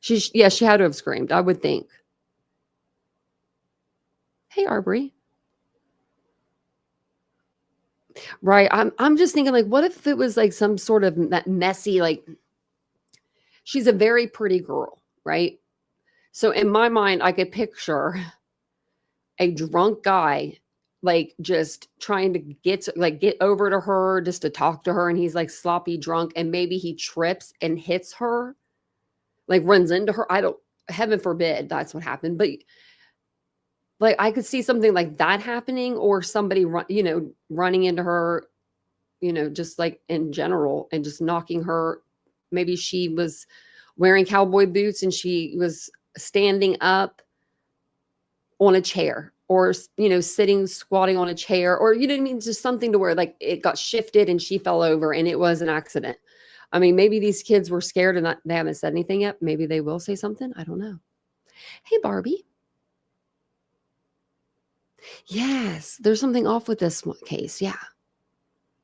[SPEAKER 2] She had to have screamed, I would think. Hey, Arbery. Right. I'm just thinking, what if it was some sort of messy, she's a very pretty girl, right? So in my mind, I could picture a drunk guy, like just trying to get over to her just to talk to her, and he's like sloppy drunk, and maybe he trips and hits her, like runs into her. I don't, heaven forbid that's what happened, but like I could see something like that happening, or somebody running into her, just like in general, and just knocking her. Maybe she was wearing cowboy boots and she was standing up on a chair, or sitting, squatting on a chair, or you know what I mean, just something to where like it got shifted and she fell over and it was an accident. I mean, maybe these kids were scared and they haven't said anything yet. Maybe they will say something. I don't know. Hey, Barbie. Yes, there's something off with this case. Yeah.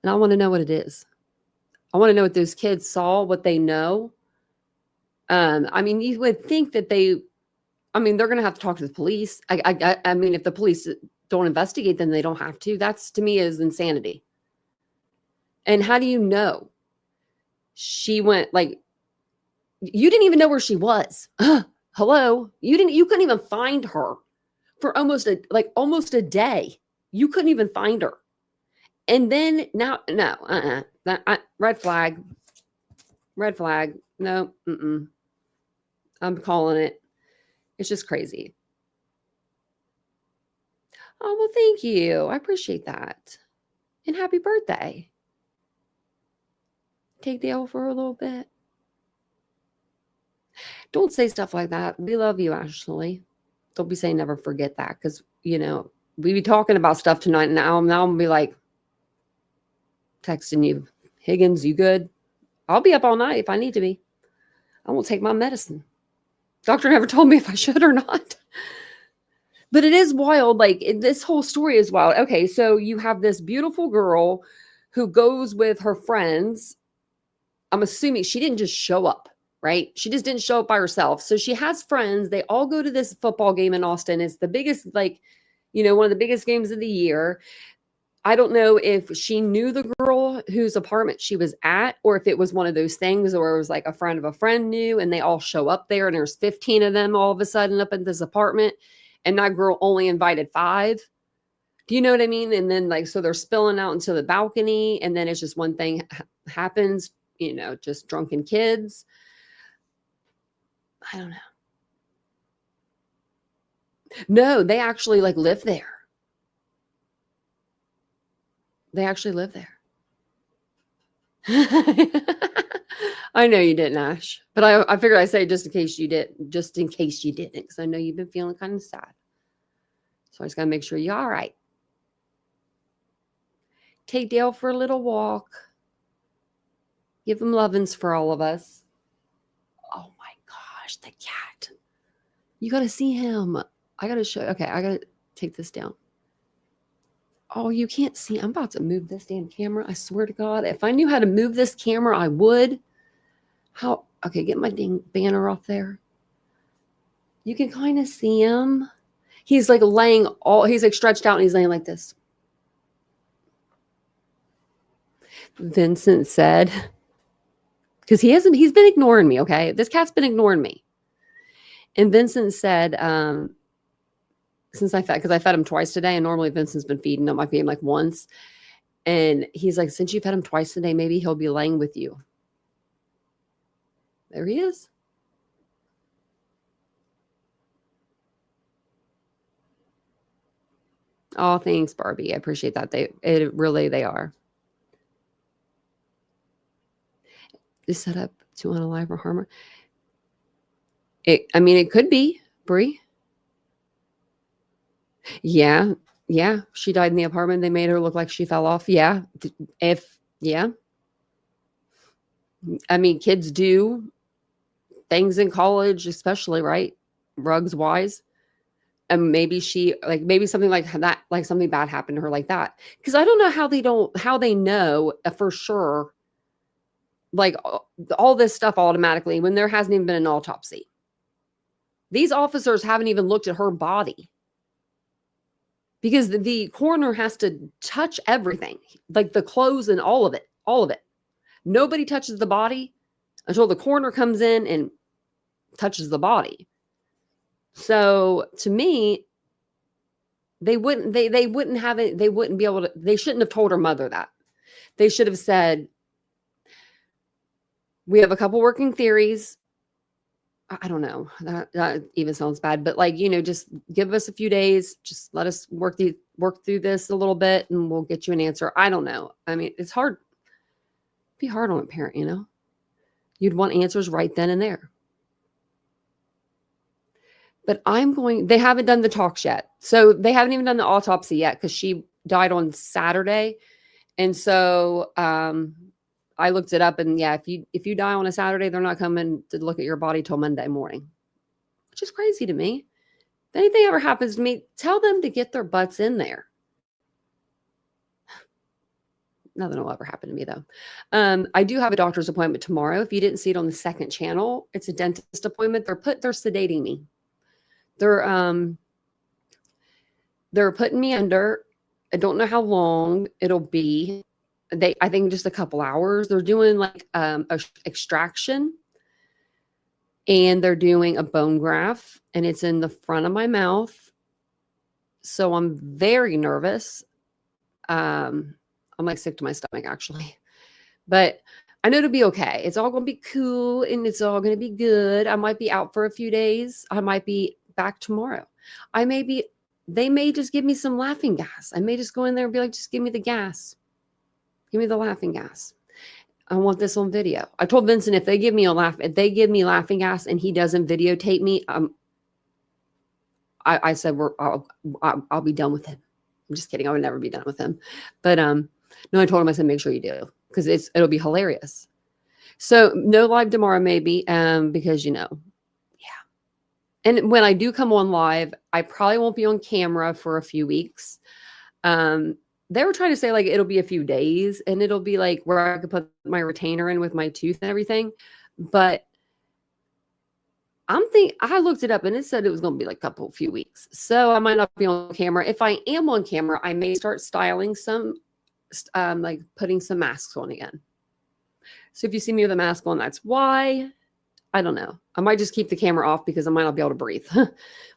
[SPEAKER 2] And I want to know what it is. I want to know what those kids saw, what they know. I mean, you would think that they're going to have to talk to the police. I mean, if the police don't investigate, then they don't have to. That's, to me, is insanity. And how do you know? She went, like, you didn't even know where she was. Hello? You couldn't even find her for almost a day. You couldn't even find her. And then now, no, red flag. No, I'm calling it. It's just crazy. Oh, well, thank you. I appreciate that. And happy birthday. Take the L for a little bit. Don't say stuff like that. We love you, Ashley. Don't be saying never forget that, because, we be talking about stuff tonight. Now I'm going to be like texting you, Higgins, you good? I'll be up all night if I need to be. I won't take my medicine. Doctor never told me if I should or not. But it is wild. Like, this whole story is wild. Okay, so you have this beautiful girl who goes with her friends. I'm assuming she didn't just show up, right? She just didn't show up by herself. So she has friends. They all go to this football game in Austin. It's the biggest, one of the biggest games of the year. I don't know if she knew the girl whose apartment she was at, or if it was one of those things where it was like a friend of a friend knew, and they all show up there, and there's 15 of them all of a sudden up in this apartment, and that girl only invited 5. Do you know what I mean? And then so they're spilling out into the balcony, and then it's just one thing happens, just drunken kids. I don't know. No, they actually live there. They actually live there. I know you didn't, Ash, but I figured I'd say just in case you didn't, because I know you've been feeling kind of sad. So I just got to make sure you're all right. Take Dale for a little walk. Give him lovin's for all of us. Oh my gosh, the cat. You got to see him. I got to show. Okay, I got to take this down. Oh, you can't see. I'm about to move this damn camera. I swear to God. If I knew how to move this camera, I would. How? Okay, get my dang banner off there. You can kind of see him. He's he's stretched out and he's laying like this. Vincent said, because he's been ignoring me, okay? This cat's been ignoring me. And Vincent said, because I fed him twice today, and normally Vincent's been feeding him. I feed him once. And he's like, since you fed him twice today, maybe he'll be laying with you. There he is. Oh, thanks, Barbie. I appreciate that. They are. Is set up to unalive or harm her. It could be, Brie. Yeah. She died in the apartment. They made her look like she fell off. Yeah. Kids do things in college, especially, right? Drugs wise. And maybe maybe something like that, like something bad happened to her like that. Because I don't know how they know for sure, all this stuff automatically when there hasn't even been an autopsy. These officers haven't even looked at her body. Because the coroner has to touch everything, like the clothes and all of it. Nobody touches the body until the coroner comes in and touches the body. So to me, They wouldn't have it. They wouldn't be able to, they shouldn't have told her mother that. They should have said, we have a couple working theories. I don't know. That even sounds bad, but like, just give us a few days. Just let us work through this a little bit and we'll get you an answer. I don't know. I mean, it's hard. Be hard on a parent, You'd want answers right then and there. But they haven't done the talks yet. So they haven't even done the autopsy yet because she died on Saturday. And so I looked it up, and yeah, if you die on a Saturday, they're not coming to look at your body till Monday morning, which is crazy to me. If anything ever happens to me, tell them to get their butts in there. Nothing will ever happen to me though. I do have a doctor's appointment tomorrow. If you didn't see it on the second channel, it's a dentist appointment. They're sedating me. They're putting me under. I don't know how long it'll be. I think just a couple hours. They're doing like a extraction, and they're doing a bone graft, and it's in the front of my mouth. So I'm very nervous. I'm like sick to my stomach actually, but I know it'll be okay. It's all going to be cool and it's all going to be good. I might be out for a few days. I might be back tomorrow. They may just give me some laughing gas. I may just go in there and be like, just give me the gas. Give me the laughing gas. I want this on video. I told Vincent if they give me laughing gas and he doesn't videotape me, I said I'll be done with him. I'm just kidding. I would never be done with him. But no, I told him, I said, make sure you do, because it'll be hilarious. So no live tomorrow, maybe, because yeah. And when I do come on live, I probably won't be on camera for a few weeks. They were trying to say like it'll be a few days, and it'll be like where I could put my retainer in with my tooth and everything. But I looked it up and it said it was going to be like a few weeks. So I might not be on camera. If I am on camera, I may start styling some, like putting some masks on again. So if you see me with a mask on, that's why. I don't know. I might just keep the camera off because I might not be able to breathe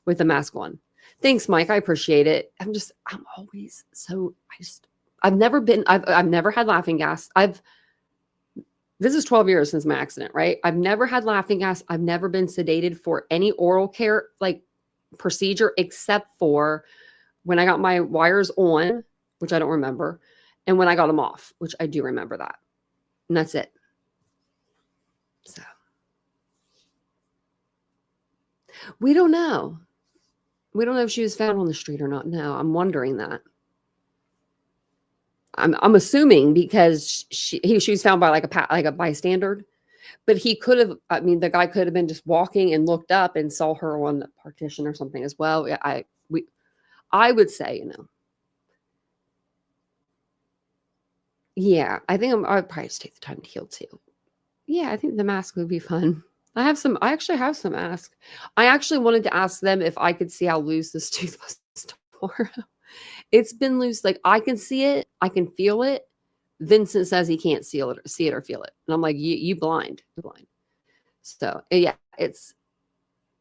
[SPEAKER 2] with the mask on. Thanks, Mike. I appreciate it. I'm always so, I've never had laughing gas. This is 12 years since my accident, right? I've never had laughing gas. I've never been sedated for any oral care, like procedure, except for when I got my wires on, which I don't remember, and when I got them off, which I do remember that. And that's it. So we don't know. We don't know if she was found on the street or not. No, I'm wondering that. I'm assuming because she was found by like a bystander, but he could have. I mean, the guy could have been just walking and looked up and saw her on the partition or something as well. I would say, yeah, I think I'd probably just take the time to heal too. Yeah, I think the mask would be fun. I actually have some masks. I actually wanted to ask them if I could see how loose this tooth was tomorrow. It's been loose. Like I can see it. I can feel it. Vincent says he can't see it or feel it. And I'm like, you blind. You're blind. So yeah, it's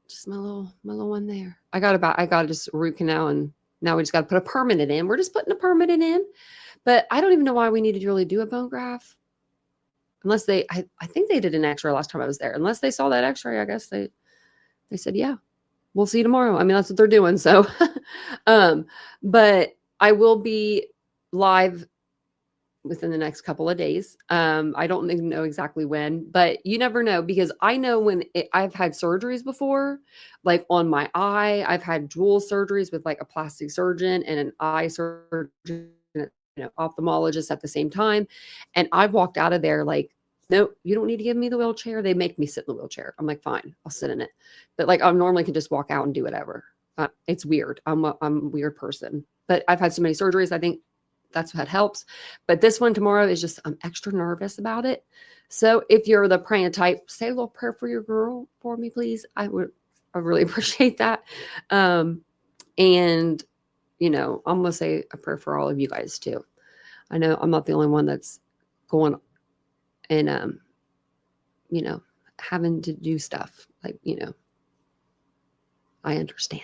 [SPEAKER 2] just my little one there. I got just root canal, and now we just got to put a permanent in. We're just putting a permanent in, but I don't even know why we needed to really do a bone graft. Unless I think they did an x-ray last time I was there. Unless they saw that x-ray, I guess they said, yeah, we'll see you tomorrow. I mean, that's what they're doing. So, but I will be live within the next couple of days. I don't even know exactly when, but you never know, because I know when I've had surgeries before, like on my eye. I've had dual surgeries with like a plastic surgeon and an eye surgeon, ophthalmologist at the same time. And I've walked out of there like, no, you don't need to give me the wheelchair. They make me sit in the wheelchair. I'm like, fine, I'll sit in it. But like, I normally can just walk out and do whatever. It's weird. I'm a weird person, but I've had so many surgeries. I think that's what helps. But this one tomorrow is just, I'm extra nervous about it. So if you're the praying type, say a little prayer for your girl for me, please. I really appreciate that. And I'm going to say a prayer for all of you guys too. I know I'm not the only one that's going and, having to do stuff like, I understand.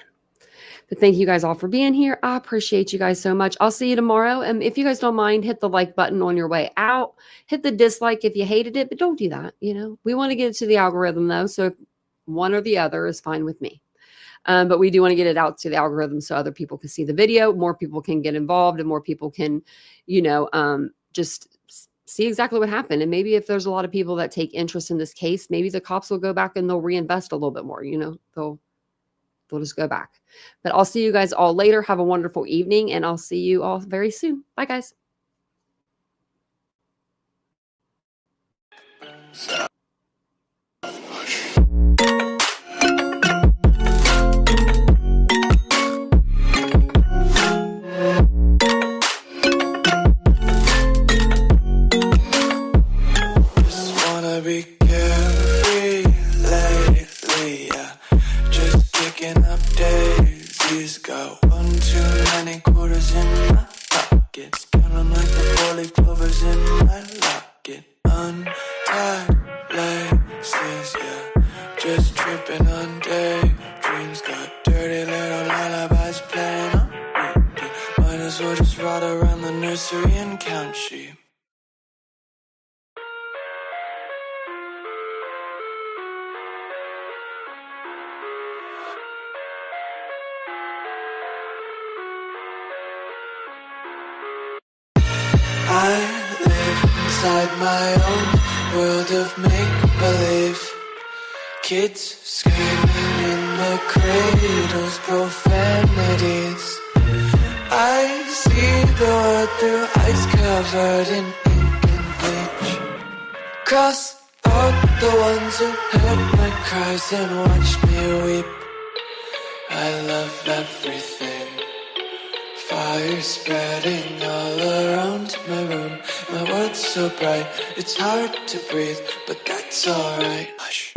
[SPEAKER 2] But thank you guys all for being here. I appreciate you guys so much. I'll see you tomorrow. And if you guys don't mind, hit the like button on your way out. Hit the dislike if you hated it, but don't do that. We want to get it to the algorithm though. So one or the other is fine with me. But we do want to get it out to the algorithm so other people can see the video, more people can get involved, and more people can, just see exactly what happened. And maybe if there's a lot of people that take interest in this case, maybe the cops will go back and they'll reinvest a little bit more. They'll just go back. But I'll see you guys all later. Have a wonderful evening, and I'll see you all very soon. Bye, guys.
[SPEAKER 1] Be carefree lately, yeah. Just picking up daisies. Got one too many quarters in my pockets. Count 'em like the 4-leaf clovers in my locket. Untied laces, yeah. Just tripping on daydreams. Got dirty little lullabies playing on repeat. Might as well just ride around the nursery and count sheep. I live inside my own world of make-believe. Kids screaming in the cradles, profanities. I see the world through ice covered in ink and bleach. Cross out the ones who heard my cries and watched me weep. I love everything. Fire spreading all around my room. My world's so bright, it's hard to breathe, but that's alright. Hush.